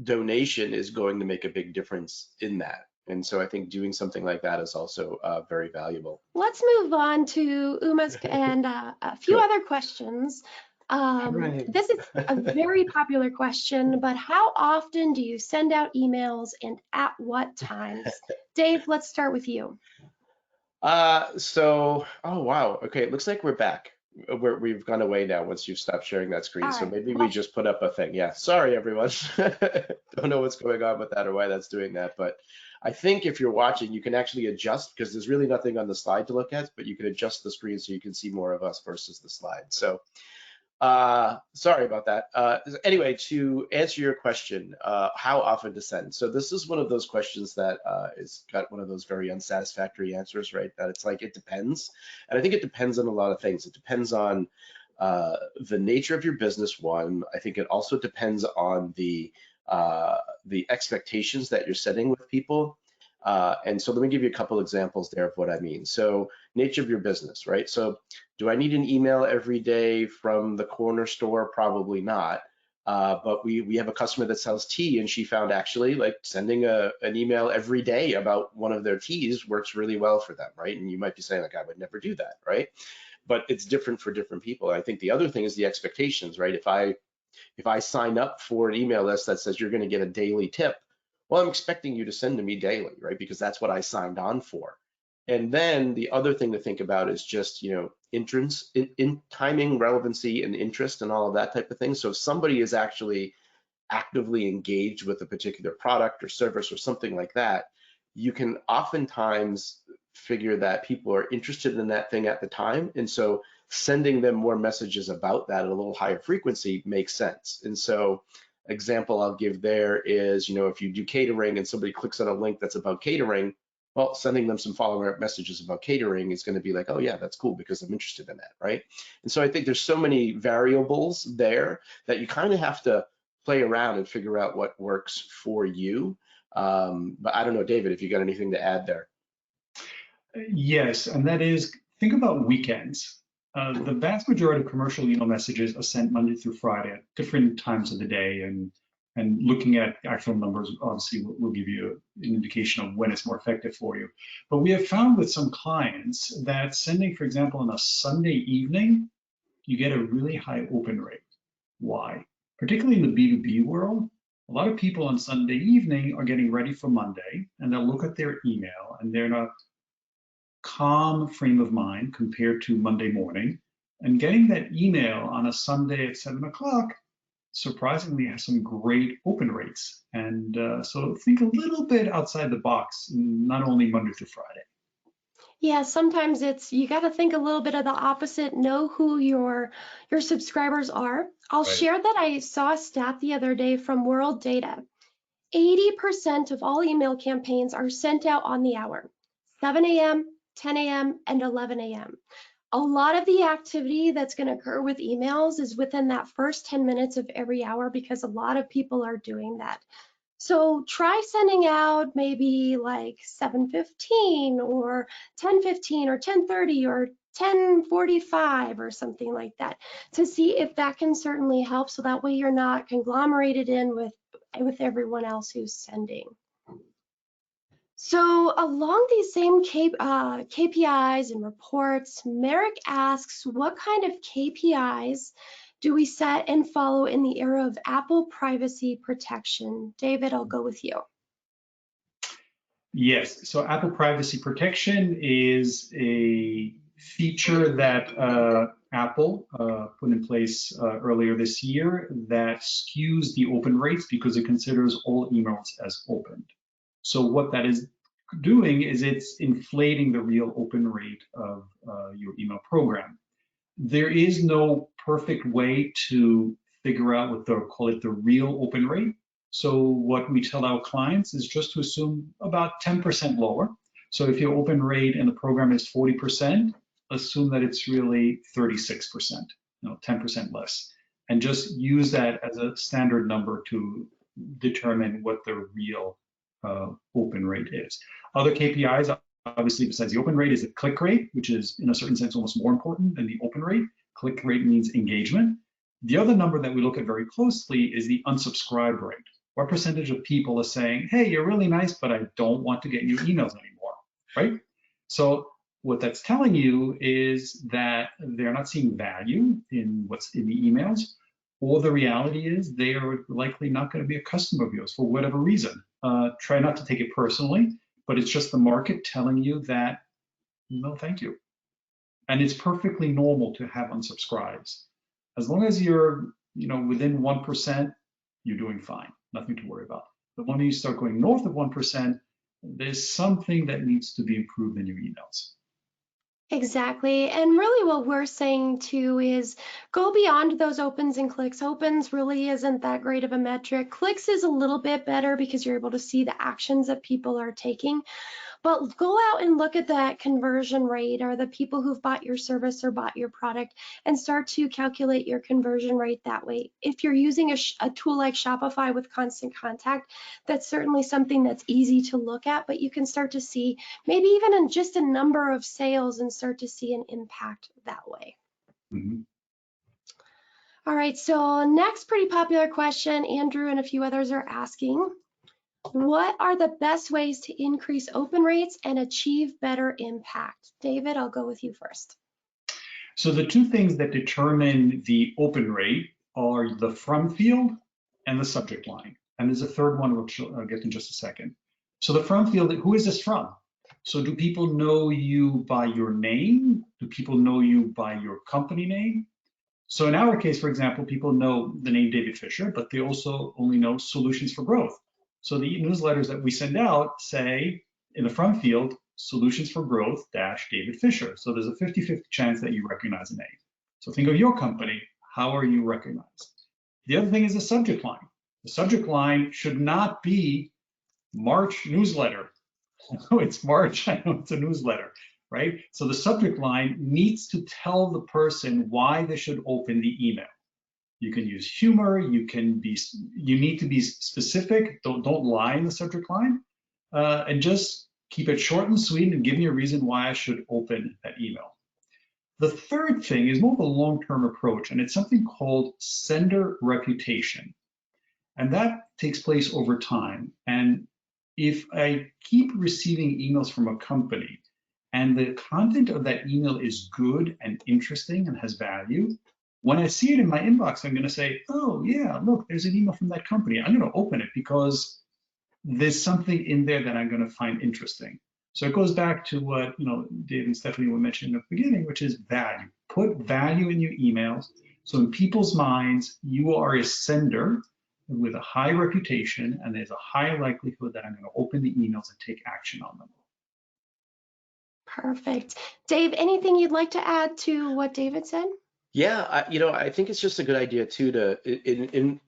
donation is going to make a big difference in that. And so I think doing something like that is also very valuable. Let's move on to Uma's and a few other questions. This is a very popular question, but how often do you send out emails and at what times? Dave, let's start with you. Oh wow, okay, it looks like we're back. We've gone away now once you've stopped sharing that screen. So maybe we just put up a thing. Yeah, sorry everyone. Don't know what's going on with that or why that's doing that, but I think if you're watching, you can actually adjust, because there's really nothing on the slide to look at, but you can adjust the screen so you can see more of us versus the slide. So sorry about that. Anyway, to answer your question, how often to send? So this is one of those questions that is got one of those very unsatisfactory answers, right? That it's like, it depends. And I think it depends on a lot of things. It depends on the nature of your business, one. I think it also depends on the expectations that you're setting with people. And so let me give you a couple examples there of what I mean. So nature of your business, right? So do I need an email every day from the corner store? Probably not. But we have a customer that sells tea, and she found actually like sending an email every day about one of their teas works really well for them, right? And you might be saying like, I would never do that, right? But it's different for different people. I think the other thing is the expectations, right? If I sign up for an email list that says you're going to get a daily tip, well, I'm expecting you to send to me daily, right? Because that's what I signed on for. And then the other thing to think about is just, entrance, in timing, relevancy, and interest, and all of that type of thing. So if somebody is actually actively engaged with a particular product or service or something like that, you can oftentimes figure that people are interested in that thing at the time. And so sending them more messages about that at a little higher frequency makes sense. And so example I'll give there is, if you do catering and somebody clicks on a link that's about catering, well, sending them some follow-up messages about catering is going to be like, oh yeah, that's cool because I'm interested in that, right? And so I think there's so many variables there that you kind of have to play around and figure out what works for you. But I don't know, David, if you got anything to add there. Yes, and that is, think about weekends. The vast majority of commercial email messages are sent Monday through Friday at different times of the day, and looking at actual numbers obviously will give you an indication of when it's more effective for you. But we have found with some clients that sending, for example, on a Sunday evening, you get a really high open rate. Why? Particularly in the B2B world, a lot of people on Sunday evening are getting ready for Monday, and they'll look at their email, and they're in a calm frame of mind compared to Monday morning. And getting that email on a Sunday at 7 o'clock surprisingly has some great open rates. And so think a little bit outside the box, not only Monday through Friday. Yeah, sometimes you got to think a little bit of the opposite, know who your subscribers are. I'll Right. share that I saw a stat the other day from World Data. 80% of all email campaigns are sent out on the hour, 7 a.m., 10 a.m., and 11 a.m. A lot of the activity that's going to occur with emails is within that first 10 minutes of every hour, because a lot of people are doing that. So try sending out maybe like 7:15 or 10:15 or 10:30 or 10:45 or something like that, to see if that can certainly help, so that way you're not conglomerated in with everyone else who's sending. So along these same KPIs and reports, Merrick asks, what kind of KPIs do we set and follow in the era of Apple privacy protection? David, I'll go with you. Yes, so Apple Privacy Protection is a feature that Apple put in place earlier this year that skews the open rates because it considers all emails as opened. So what that is doing is it's inflating the real open rate of your email program. There is no perfect way to figure out what they'll call it the real open rate. So what we tell our clients is just to assume about 10% lower. So if your open rate in the program is 40%, assume that it's really 36%, 10% less. And just use that as a standard number to determine what the real open rate is. Other KPIs, obviously, besides the open rate, is the click rate, which is in a certain sense almost more important than the open rate. Click rate means engagement. The other number that we look at very closely is the unsubscribe rate. What percentage of people are saying, hey, you're really nice, but I don't want to get your emails anymore, right? So what that's telling you is that they're not seeing value in what's in the emails, or the reality is they are likely not going to be a customer of yours for whatever reason. Try not to take it personally, but it's just the market telling you that, no, thank you. And it's perfectly normal to have unsubscribes. As long as you're, within 1%, you're doing fine. Nothing to worry about. But when you start going north of 1%, there's something that needs to be improved in your emails. Exactly. And really what we're saying too is go beyond those opens and clicks. Opens really isn't that great of a metric. Clicks is a little bit better because you're able to see the actions that people are taking. But go out and look at that conversion rate, or the people who've bought your service or bought your product, and start to calculate your conversion rate that way. If you're using a tool like Shopify with Constant Contact, that's certainly something that's easy to look at, but you can start to see maybe even in just a number of sales and start to see an impact that way. Mm-hmm. All right, so next pretty popular question, Andrew and a few others are asking, what are the best ways to increase open rates and achieve better impact? David, I'll go with you first. So the two things that determine the open rate are the from field and the subject line. And there's a third one, which I'll get in just a second. So the from field, who is this from? So do people know you by your name? Do people know you by your company name? So in our case, for example, people know the name David Fisher, but they also only know Solutions for Growth. So the newsletters that we send out say in the from field, Solutions for Growth David Fisher. So there's a 50-50 chance that you recognize a name. So think of your company, how are you recognized? The other thing is the subject line. The subject line should not be March newsletter. It's March, I know it's a newsletter, right? So the subject line needs to tell the person why they should open the email. You can use humor, you need to be specific, don't lie in the subject line, and just Keep it short and sweet and give me a reason why I should open that email. The third thing is more of a long-term approach, and it's something called sender reputation. And that takes place over time. And if I keep receiving emails from a company and the content of that email is good and interesting and has value, when I see it in my inbox, I'm going to say, oh yeah, look, there's an email from that company. I'm going to open it because there's something in there that I'm going to find interesting. So it goes back to what Dave and Stephanie were mentioning at the beginning, which is value. Put value in your emails. So in people's minds, you are a sender with a high reputation, and there's a high likelihood that I'm going to open the emails and take action on them. Perfect. Dave, anything you'd like to add to what David said? Yeah, I think it's just a good idea too to,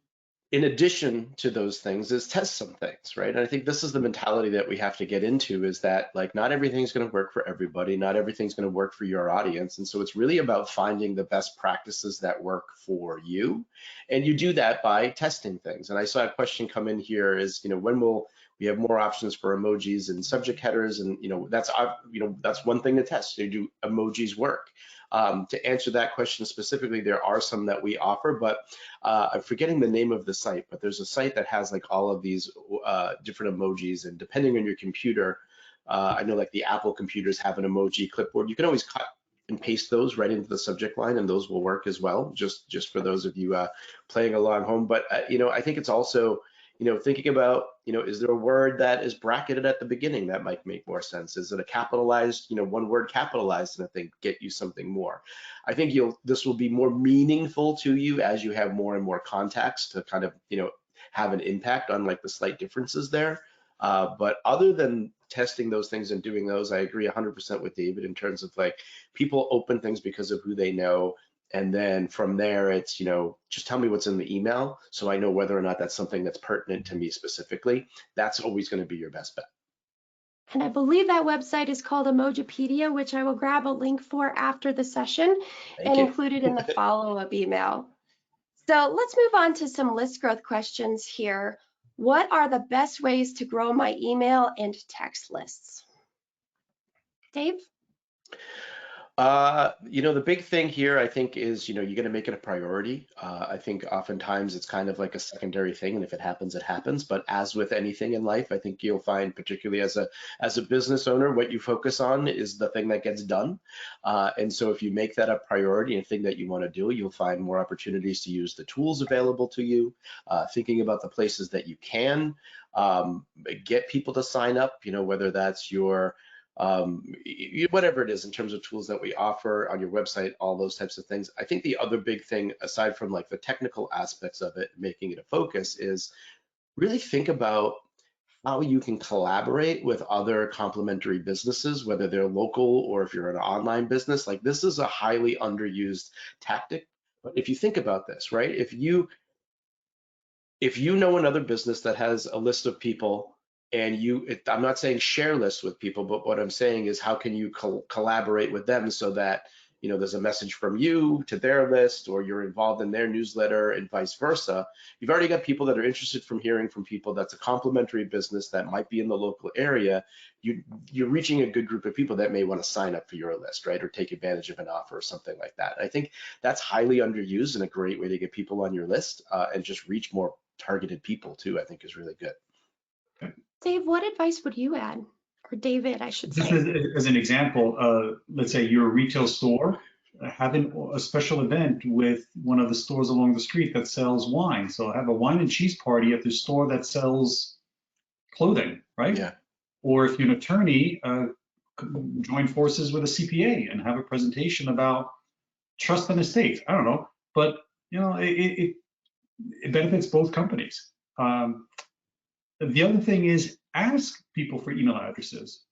in addition to those things, is test some things, right? And I think this is the mentality that we have to get into, is that like not everything's going to work for everybody, not everything's going to work for your audience, and so it's really about finding the best practices that work for you, and you do that by testing things. And I saw a question come in here: is when will we have more options for emojis and subject headers? And that's one thing to test. Do emojis work? To answer that question specifically, there are some that we offer, but I'm forgetting the name of the site, but there's a site that has like all of these different emojis, and depending on your computer, I know like the Apple computers have an emoji clipboard. You can always cut and paste those right into the subject line, and those will work as well, just for those of you playing along home. But I think it's also thinking about, is there a word that is bracketed at the beginning that might make more sense? Is it a capitalized, one word capitalized, and I think get you something more? I think this will be more meaningful to you as you have more and more contacts to kind of, have an impact on like the slight differences there. But other than testing those things and doing those, I agree 100% with David in terms of like people open things because of who they know. And then from there, it's, just tell me what's in the email so I know whether or not that's something that's pertinent to me specifically. That's always going to be your best bet. And I believe that website is called Emojipedia, which I will grab a link for after the session and include it in the follow-up email. So let's move on to some list growth questions here. What are the best ways to grow my email and text lists? Dave? The big thing here, I think, is, you're going to make it a priority. I think oftentimes it's kind of like a secondary thing, and if it happens, it happens. But as with anything in life, I think you'll find, particularly as a business owner, what you focus on is the thing that gets done. And so if you make that a priority and thing that you want to do, you'll find more opportunities to use the tools available to you, thinking about the places that you can get people to sign up, whether that's your whatever it is in terms of tools that we offer on your website, all those types of things. I think the other big thing, aside from like the technical aspects of it, making it a focus, is really think about how you can collaborate with other complementary businesses, whether they're local or if you're an online business. Like, this is a highly underused tactic. But if you think about this, right? If you know another business that has a list of people, and I'm not saying share lists with people, but what I'm saying is how can you collaborate with them so that there's a message from you to their list, or you're involved in their newsletter and vice versa. You've already got people that are interested from hearing from people. That's a complementary business that might be in the local area. You're reaching a good group of people that may want to sign up for your list, right? Or take advantage of an offer or something like that. I think that's highly underused and a great way to get people on your list and just reach more targeted people too, I think is really good. Dave, what advice would you add? Or David, I should say. Just as an example, let's say you're a retail store, having a special event with one of the stores along the street that sells wine. So have a wine and cheese party at the store that sells clothing, right? Yeah. Or if you're an attorney, join forces with a CPA and have a presentation about trust and estates. I don't know, but it benefits both companies. The other thing is ask people for email addresses.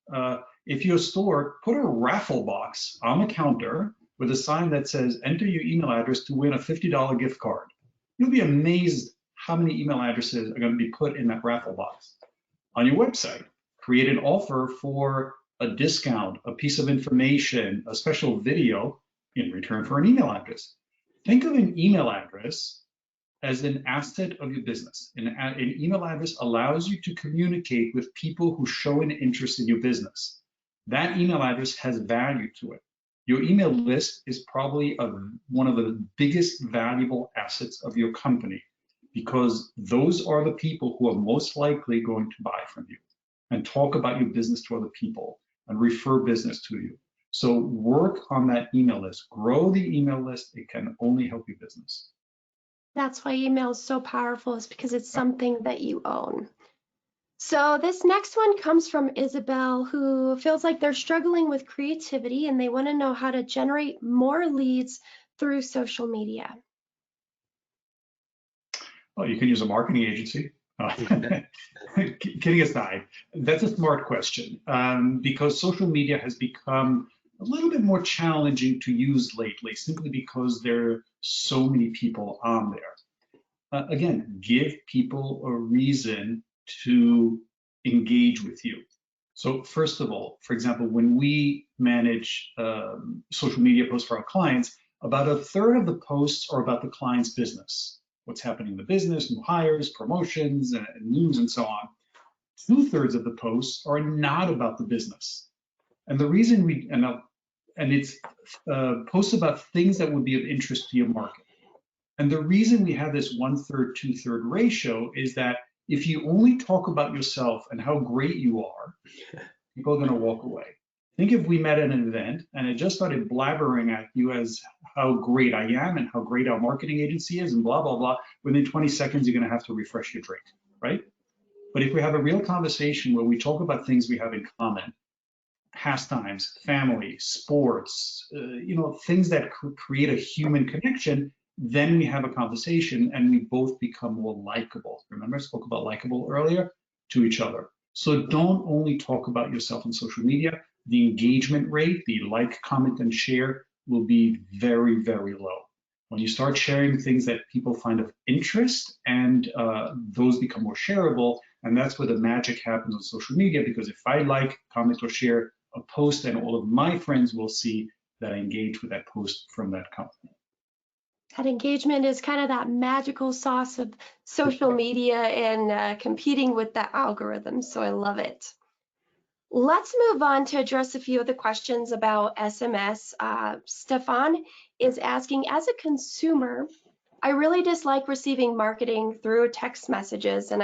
If you're a store, put a raffle box on the counter with a sign that says, enter your email address to win a $50 gift card. You'll be amazed how many email addresses are going to be put in that raffle box. On your website, create an offer for a discount, a piece of information, a special video in return for an email address. Think of an email address as an asset of your business. An email address allows you to communicate with people who show an interest in your business. That email address has value to it. Your email list is probably one of the biggest valuable assets of your company, because those are the people who are most likely going to buy from you and talk about your business to other people and refer business to you. So work on that email list, grow the email list. It can only help your business. That's why email is so powerful, is because it's something that you own. So this next one comes from Isabel, who feels like they're struggling with creativity and they want to know how to generate more leads through social media. Well, you can use a marketing agency. Kidding aside, that's a smart question, because social media has become a little bit more challenging to use lately, simply because there are so many people on there. Again, give people a reason to engage with you. So first of all, for example, when we manage social media posts for our clients, about a third of the posts are about the client's business. What's happening in the business, new hires, promotions, and news, and so on. 2/3 of the posts are not about the business. And the reason it's posts about things that would be of interest to your market. And the reason we have this 1/3, 2/3 ratio is that if you only talk about yourself and how great you are, people are going to walk away. Think if we met at an event and I just started blabbering at you as how great I am and how great our marketing agency is and blah, blah, blah. Within 20 seconds, you're going to have to refresh your drink, right? But if we have a real conversation where we talk about things we have in common, pastimes, family, sports, things that create a human connection, then we have a conversation and we both become more likable. Remember, I spoke about likable earlier, to each other. So don't only talk about yourself on social media. The engagement rate, the like, comment, and share will be very, very low. When you start sharing things that people find of interest, and those become more shareable, and that's where the magic happens on social media, because if I like, comment, or share a post, then all of my friends will see that I engage with that post from that company. That engagement is kind of that magical sauce of social media and competing with the algorithm. So I love it. Let's move on to address a few of the questions about SMS. Stefan is asking, as a consumer, I really dislike receiving marketing through text messages. And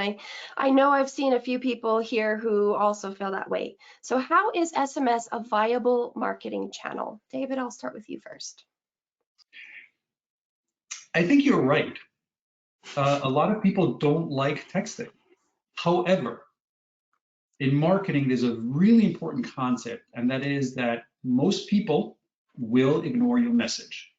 I know I've seen a few people here who also feel that way. So how is SMS a viable marketing channel? David, I'll start with you first. I think you're right. A lot of people don't like texting. However, in marketing, there's a really important concept, and that is that most people will ignore your message,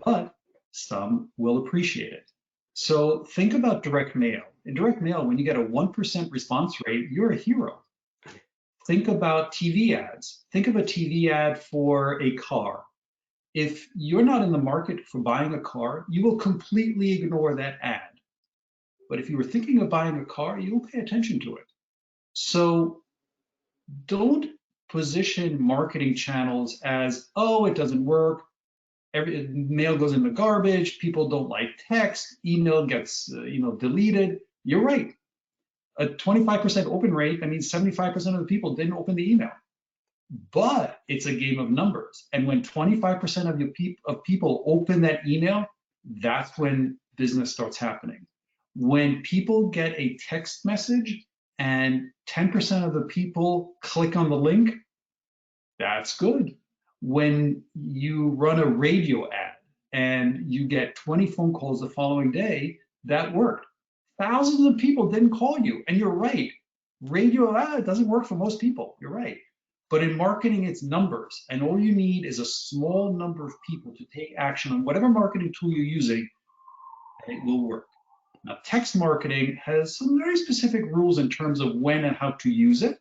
but some will appreciate it. So think about direct mail. In direct mail, when you get a 1% response rate, you're a hero. Think about TV ads. Think of a TV ad for a car. If you're not in the market for buying a car, you will completely ignore that ad. But if you were thinking of buying a car, you'll pay attention to it. So don't position marketing channels as, oh, it doesn't work. Mail goes in the garbage. People don't like text. Email gets deleted. You're right. A 25% open rate, that means 75% of the people didn't open the email. But it's a game of numbers. And when 25% of people open that email, that's when business starts happening. When people get a text message and 10% of the people click on the link, that's good. When you run a radio ad and you get 20 phone calls the following day, that worked. Thousands of people didn't call you, and you're right. Radio ad doesn't work for most people, you're right. But in marketing, it's numbers, and all you need is a small number of people to take action on whatever marketing tool you're using, and it will work. Now, text marketing has some very specific rules in terms of when and how to use it.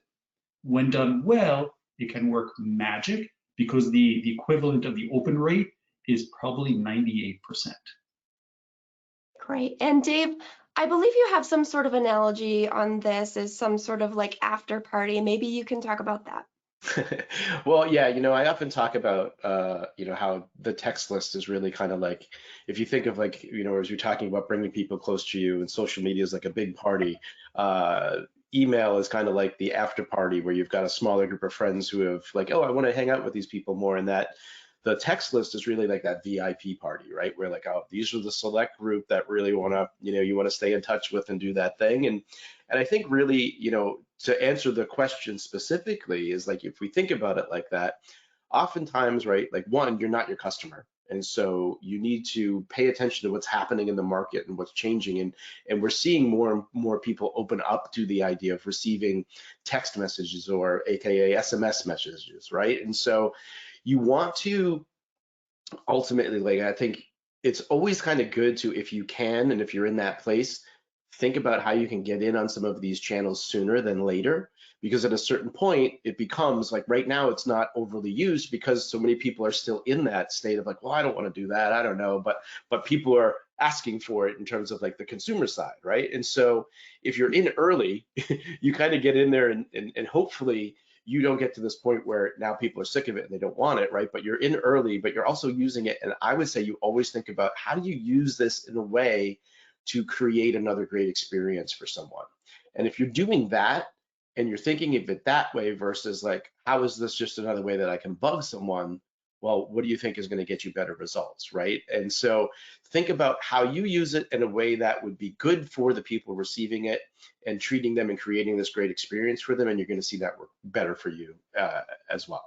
When done well, it can work magic, because the equivalent of the open rate is probably 98%. Great. And Dave, I believe you have some sort of analogy on this as some sort of like after party. Maybe you can talk about that. Well, yeah, I often talk about, how the text list is really kind of like, if you think of like, as you're talking about bringing people close to you and social media is like a big party, uh, email is kind of like the after party where you've got a smaller group of friends who have like, oh, I want to hang out with these people more. And that the text list is really like that VIP party, right? Where like, oh, these are the select group that really want to, you want to stay in touch with and do that thing. And I think really, to answer the question specifically is like, if we think about it like that, oftentimes, right, like one, you're not your customer. And so you need to pay attention to what's happening in the market and what's changing. And we're seeing more and more people open up to the idea of receiving text messages or AKA SMS messages, right? And so you want to ultimately, like, I think it's always kind of good to, if you can, and if you're in that place, think about how you can get in on some of these channels sooner than later. Because at a certain point, it becomes like right now, it's not overly used because so many people are still in that state of like, well, I don't want to do that. I don't know. But people are asking for it in terms of like the consumer side, right? And so if you're in early, you kind of get in there and hopefully you don't get to this point where now people are sick of it and they don't want it, right? But you're in early, but you're also using it. And I would say you always think about how do you use this in a way to create another great experience for someone. And if you're doing that and you're thinking of it that way versus like, how is this just another way that I can bug someone? Well, what do you think is going to get you better results, right? And so think about how you use it in a way that would be good for the people receiving it and treating them and creating this great experience for them. And you're going to see that work better for you as well.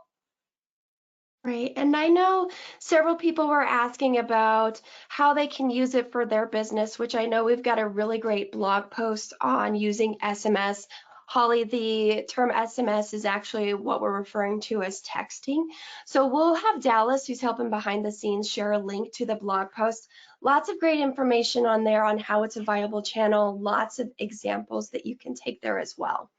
Right. And I know several people were asking about how they can use it for their business, which I know we've got a really great blog post on using SMS. Holly, the term SMS is actually what we're referring to as texting. So we'll have Dallas, who's helping behind the scenes, share a link to the blog post. Lots of great information on there on how it's a viable channel, lots of examples that you can take there as well.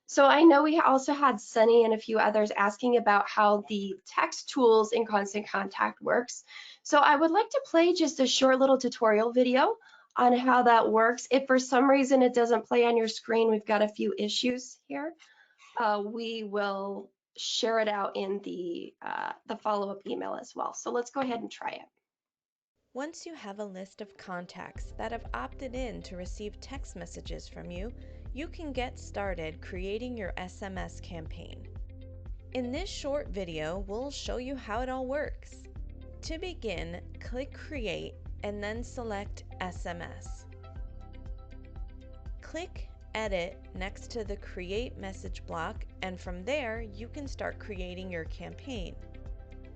So I know we also had Sunny and a few others asking about how the text tools in Constant Contact works. So I would like to play just a short little tutorial video on how that works. If for some reason it doesn't play on your screen, we've got a few issues here. We will share it out in the follow-up email as well. So let's go ahead and try it. Once you have a list of contacts that have opted in to receive text messages from you, you can get started creating your SMS campaign. In this short video, we'll show you how it all works. To begin, click Create and then select SMS. Click Edit next to the Create message block, and from there, you can start creating your campaign.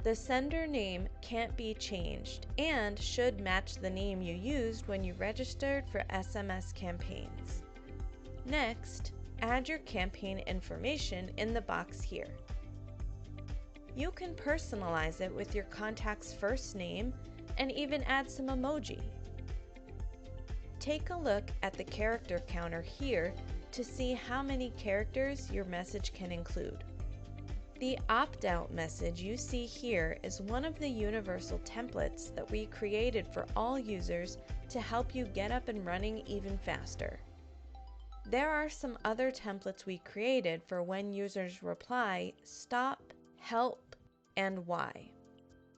The sender name can't be changed and should match the name you used when you registered for SMS campaigns. Next, add your campaign information in the box here. You can personalize it with your contact's first name and even add some emoji. Take a look at the character counter here to see how many characters your message can include. The opt-out message you see here is one of the universal templates that we created for all users to help you get up and running even faster. There are some other templates we created for when users reply stop, help, and why.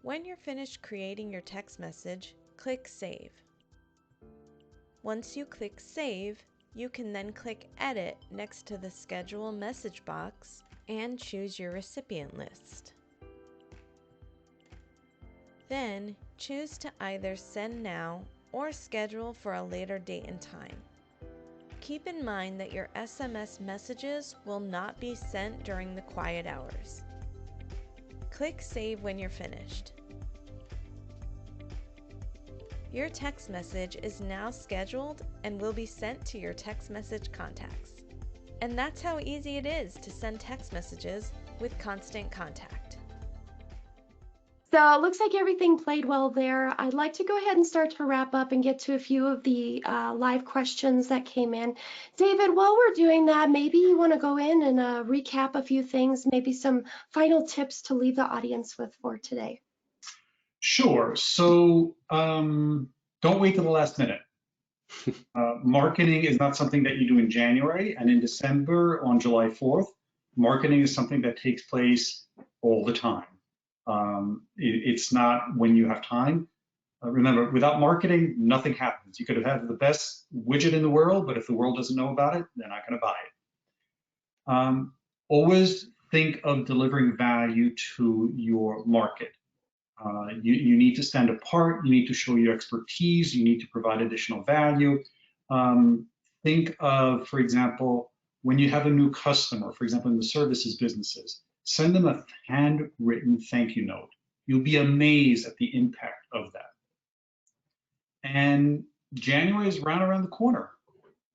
When you're finished creating your text message, click Save. Once you click Save, you can then click Edit next to the Schedule message box and choose your recipient list. Then choose to either send now or schedule for a later date and time. Keep in mind that your SMS messages will not be sent during the quiet hours. Click Save when you're finished. Your text message is now scheduled and will be sent to your text message contacts. And that's how easy it is to send text messages with Constant Contact. So it looks like everything played well there. I'd like to go ahead and start to wrap up and get to a few of the live questions that came in. David, while we're doing that, maybe you want to go in and recap a few things, maybe some final tips to leave the audience with for today. Sure. So don't wait till the last minute. Marketing is not something that you do in January and in December on July 4th. Marketing is something that takes place all the time. It's not when you have time. Remember, without marketing, nothing happens. You could have the best widget in the world, but if the world doesn't know about it, they're not going to buy it. Always think of delivering value to your market. You need to stand apart. You need to show your expertise. You need to provide additional value. Think of, for example, when you have a new customer, for example, in the services businesses, send them a handwritten thank you note. You'll be amazed at the impact of that. And January is right around the corner.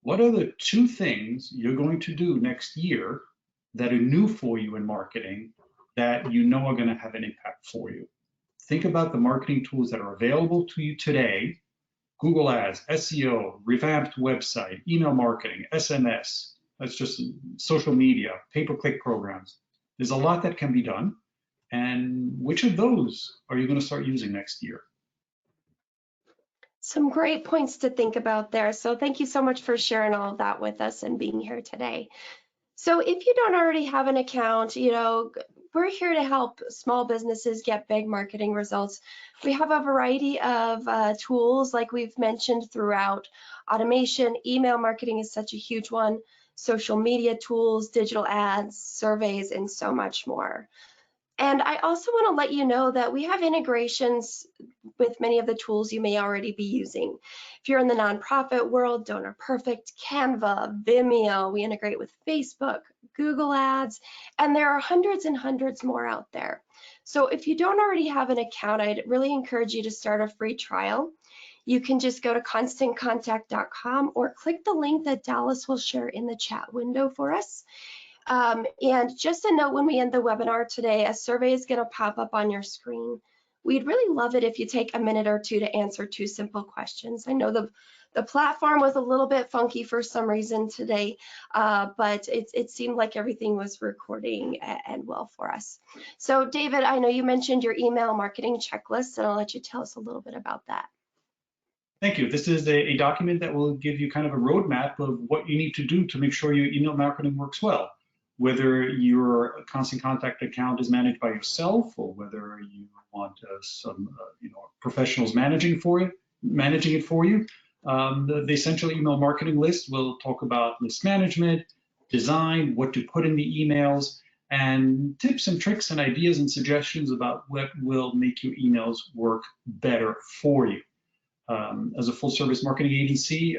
What are the 2 things you're going to do next year that are new for you in marketing that you know are going to have an impact for you? Think about the marketing tools that are available to you today: Google Ads, SEO, revamped website, email marketing, SMS, that's just social media, pay-per-click programs. There's a lot that can be done. And which of those are you going to start using next year? Some great points to think about there. So thank you so much for sharing all of that with us and being here today. So if you don't already have an account, we're here to help small businesses get big marketing results. We have a variety of tools, like we've mentioned throughout. Automation, email marketing is such a huge one, social media tools, digital ads, surveys, and so much more. And I also want to let you know that we have integrations with many of the tools you may already be using. If you're in the nonprofit world, Donor Perfect, Canva, Vimeo, we integrate with Facebook, Google Ads, and there are hundreds and hundreds more out there. So if you don't already have an account, I'd really encourage you to start a free trial. You can just go to constantcontact.com or click the link that Dallas will share in the chat window for us. And just a note, when we end the webinar today, a survey is going to pop up on your screen. We'd really love it if you take a minute or 2 to answer 2 simple questions. I know the platform was a little bit funky for some reason today, but it seemed like everything was recording and well for us. So David, I know you mentioned your email marketing checklist, and I'll let you tell us a little bit about that. Thank you. This is a document that will give you kind of a roadmap of what you need to do to make sure your email marketing works well. Whether your Constant Contact account is managed by yourself, or whether you want some professionals managing it for you. The essential email marketing list will talk about list management, design, what to put in the emails, and tips and tricks and ideas and suggestions about what will make your emails work better for you. As a full service marketing agency,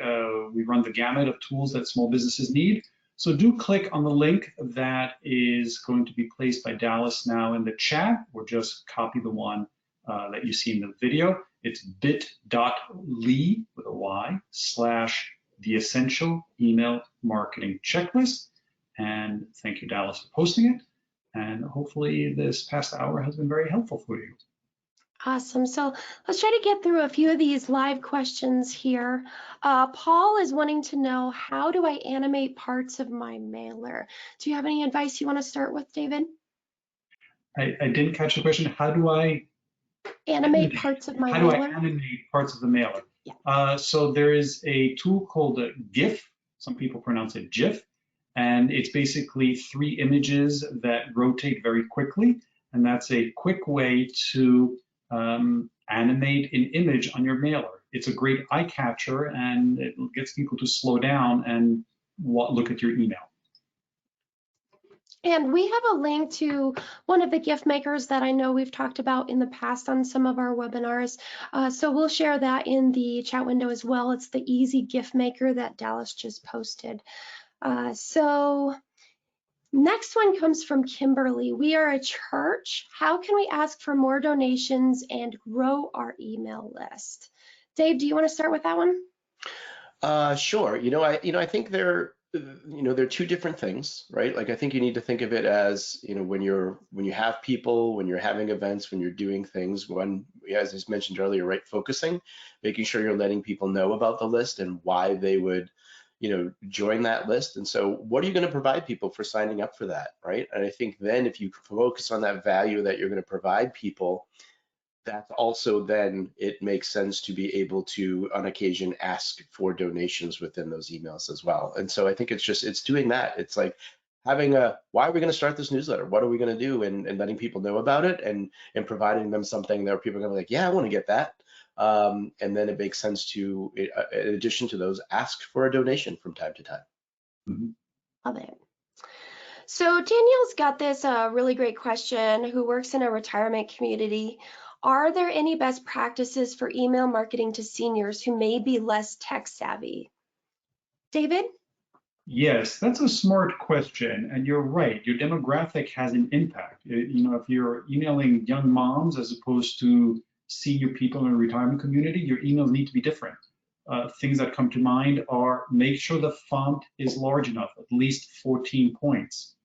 we run the gamut of tools that small businesses need. So do click on the link that is going to be placed by Dallas now in the chat, or just copy the one that you see in the video. It's bit.ly with a Y / the essential email marketing checklist. And thank you, Dallas, for posting it. And hopefully this past hour has been very helpful for you. Awesome. So let's try to get through a few of these live questions here. Paul is wanting to know, how do I animate parts of my mailer? Do you have any advice you want to start with, David? I didn't catch the question. How do I animate parts of my mailer? How do I animate parts of the mailer? Yeah. So there is a tool called a GIF. Some people pronounce it GIF. And it's basically 3 images that rotate very quickly. And that's a quick way to animate an image on your mailer. It's a great eye catcher, and it gets people to slow down and look at your email. And we have a link to one of the GIF makers that I know we've talked about in the past on some of our webinars. So we'll share that in the chat window as well. It's the Easy GIF Maker that Dallas just posted. So next one comes from Kimberly. We are a church. How can we ask for more donations and grow our email list? Dave, do you want to start with that one? Sure. I think they're 2 different things, right? Like, I think you need to think of it as, when you have people, when you're having events, when you're doing things, as I mentioned earlier, right? Focusing, making sure you're letting people know about the list and why they would join that list. And so what are you going to provide people for signing up for that, right? And I think then if you focus on that value that you're going to provide people, that's also then it makes sense to be able to, on occasion, ask for donations within those emails as well. And so I think it's doing that. It's like, having why are we going to start this newsletter? What are we going to do? And letting people know about it and providing them something that people are going to be like, yeah, I want to get that. And then it makes sense to, in addition to those, ask for a donation from time to time. Mhm. Love it. So Danielle's got this really great question, who works in a retirement community. Are there any best practices for email marketing to seniors who may be less tech savvy? David? Yes, that's a smart question, and you're right. Your demographic has an impact. You know, if you're emailing young moms as opposed to senior people in a retirement community, your emails need to be different. Things that come to mind are make sure the font is large enough, at least 14 points.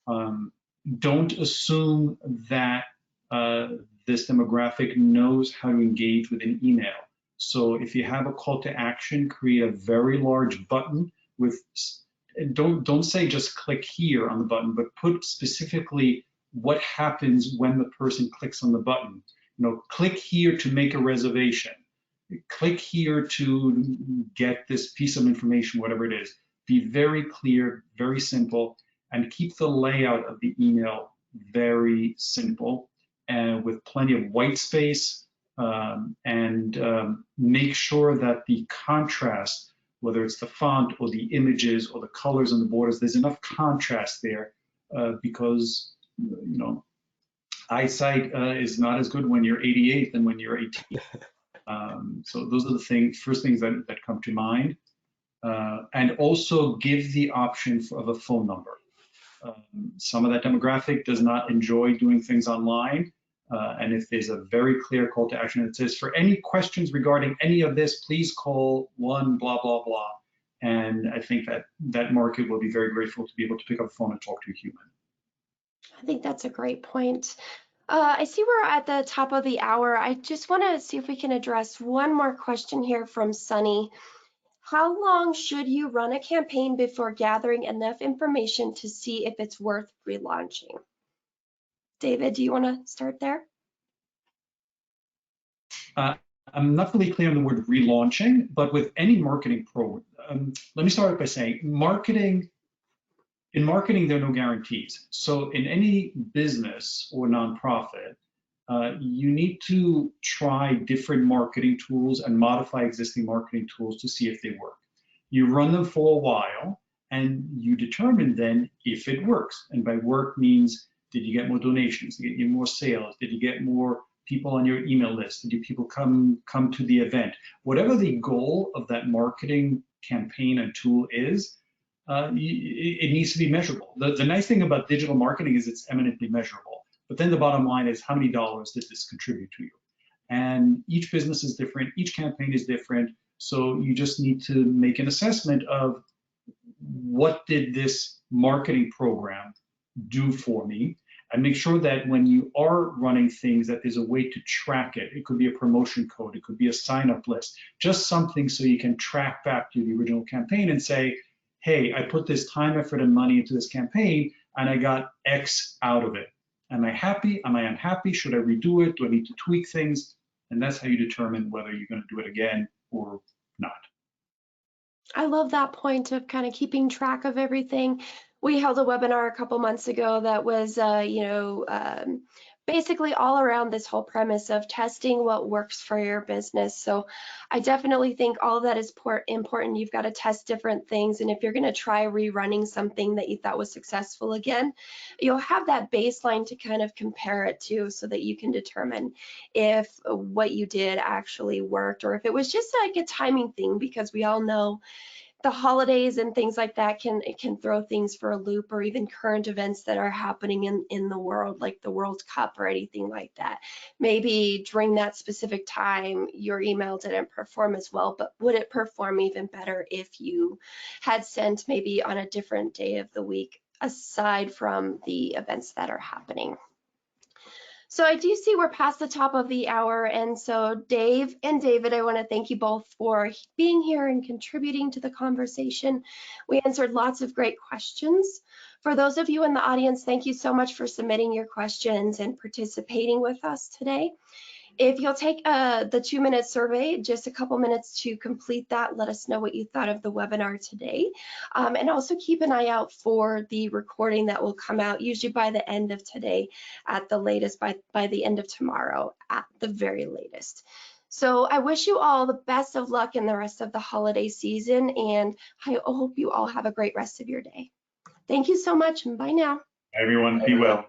Don't assume that this demographic knows how to engage with an email. So if you have a call to action, create a very large button with, don't say just click here on the button, but put specifically what happens when the person clicks on the button. You know, click here to make a reservation. Click here to get this piece of information, whatever it is. Be very clear, very simple, and keep the layout of the email very simple and with plenty of white space, and make sure that the contrast, whether it's the font or the images or the colors and the borders, there's enough contrast there, because, you know, eyesight is not as good when you're 88 than when you're 18. So those are the first things that come to mind. And also give the option of a phone number. Some of that demographic does not enjoy doing things online. And if there's a very clear call to action that says, for any questions regarding any of this, please call one blah, blah, blah. And I think that market will be very grateful to be able to pick up the phone and talk to a human. I think that's a great point. I see we're at the top of the hour. I just want to see if we can address one more question here from Sunny. How long should you run a campaign before gathering enough information to see if it's worth relaunching? David, do you want to start there? I'm not really clear on the word relaunching, but with any marketing program, let me start by saying in marketing, there are no guarantees. So in any business or nonprofit, you need to try different marketing tools and modify existing marketing tools to see if they work. You run them for a while and you determine then if it works. And by work means, did you get more donations? Did you get more sales? Did you get more people on your email list? Did people come to the event? Whatever the goal of that marketing campaign and tool is, it needs to be measurable. The nice thing about digital marketing is it's eminently measurable. But then the bottom line is, how many dollars did this contribute to you? And each business is different, each campaign is different. So you just need to make an assessment of, what did this marketing program do for me? And make sure that when you are running things, that there's a way to track it. It could be a promotion code, it could be a sign-up list, just something so you can track back to the original campaign and say, hey, I put this time, effort, and money into this campaign, and I got X out of it. Am I happy? Am I unhappy? Should I redo it? Do I need to tweak things? And that's how you determine whether you're going to do it again or not. I love that point of kind of keeping track of everything. We held a webinar a couple months ago that was, basically all around this whole premise of testing what works for your business. So I definitely think all of that is important. You've got to test different things. And if you're going to try rerunning something that you thought was successful again, you'll have that baseline to kind of compare it to, so that you can determine if what you did actually worked, or if it was just like a timing thing, because we all know the holidays and things like that can throw things for a loop, or even current events that are happening in the world, like the World Cup or anything like that. Maybe during that specific time, your email didn't perform as well, but would it perform even better if you had sent maybe on a different day of the week, aside from the events that are happening? So I do see we're past the top of the hour, and so Dave and David, I want to thank you both for being here and contributing to the conversation. We answered lots of great questions. For those of you in the audience, thank you so much for submitting your questions and participating with us today. If you'll take the 2-minute survey, just a couple minutes to complete that, let us know what you thought of the webinar today. And also keep an eye out for the recording that will come out usually by the end of today, at the latest by the end of tomorrow, at the very latest. So I wish you all the best of luck in the rest of the holiday season, and I hope you all have a great rest of your day. Thank you so much, and bye now. Everyone, be well.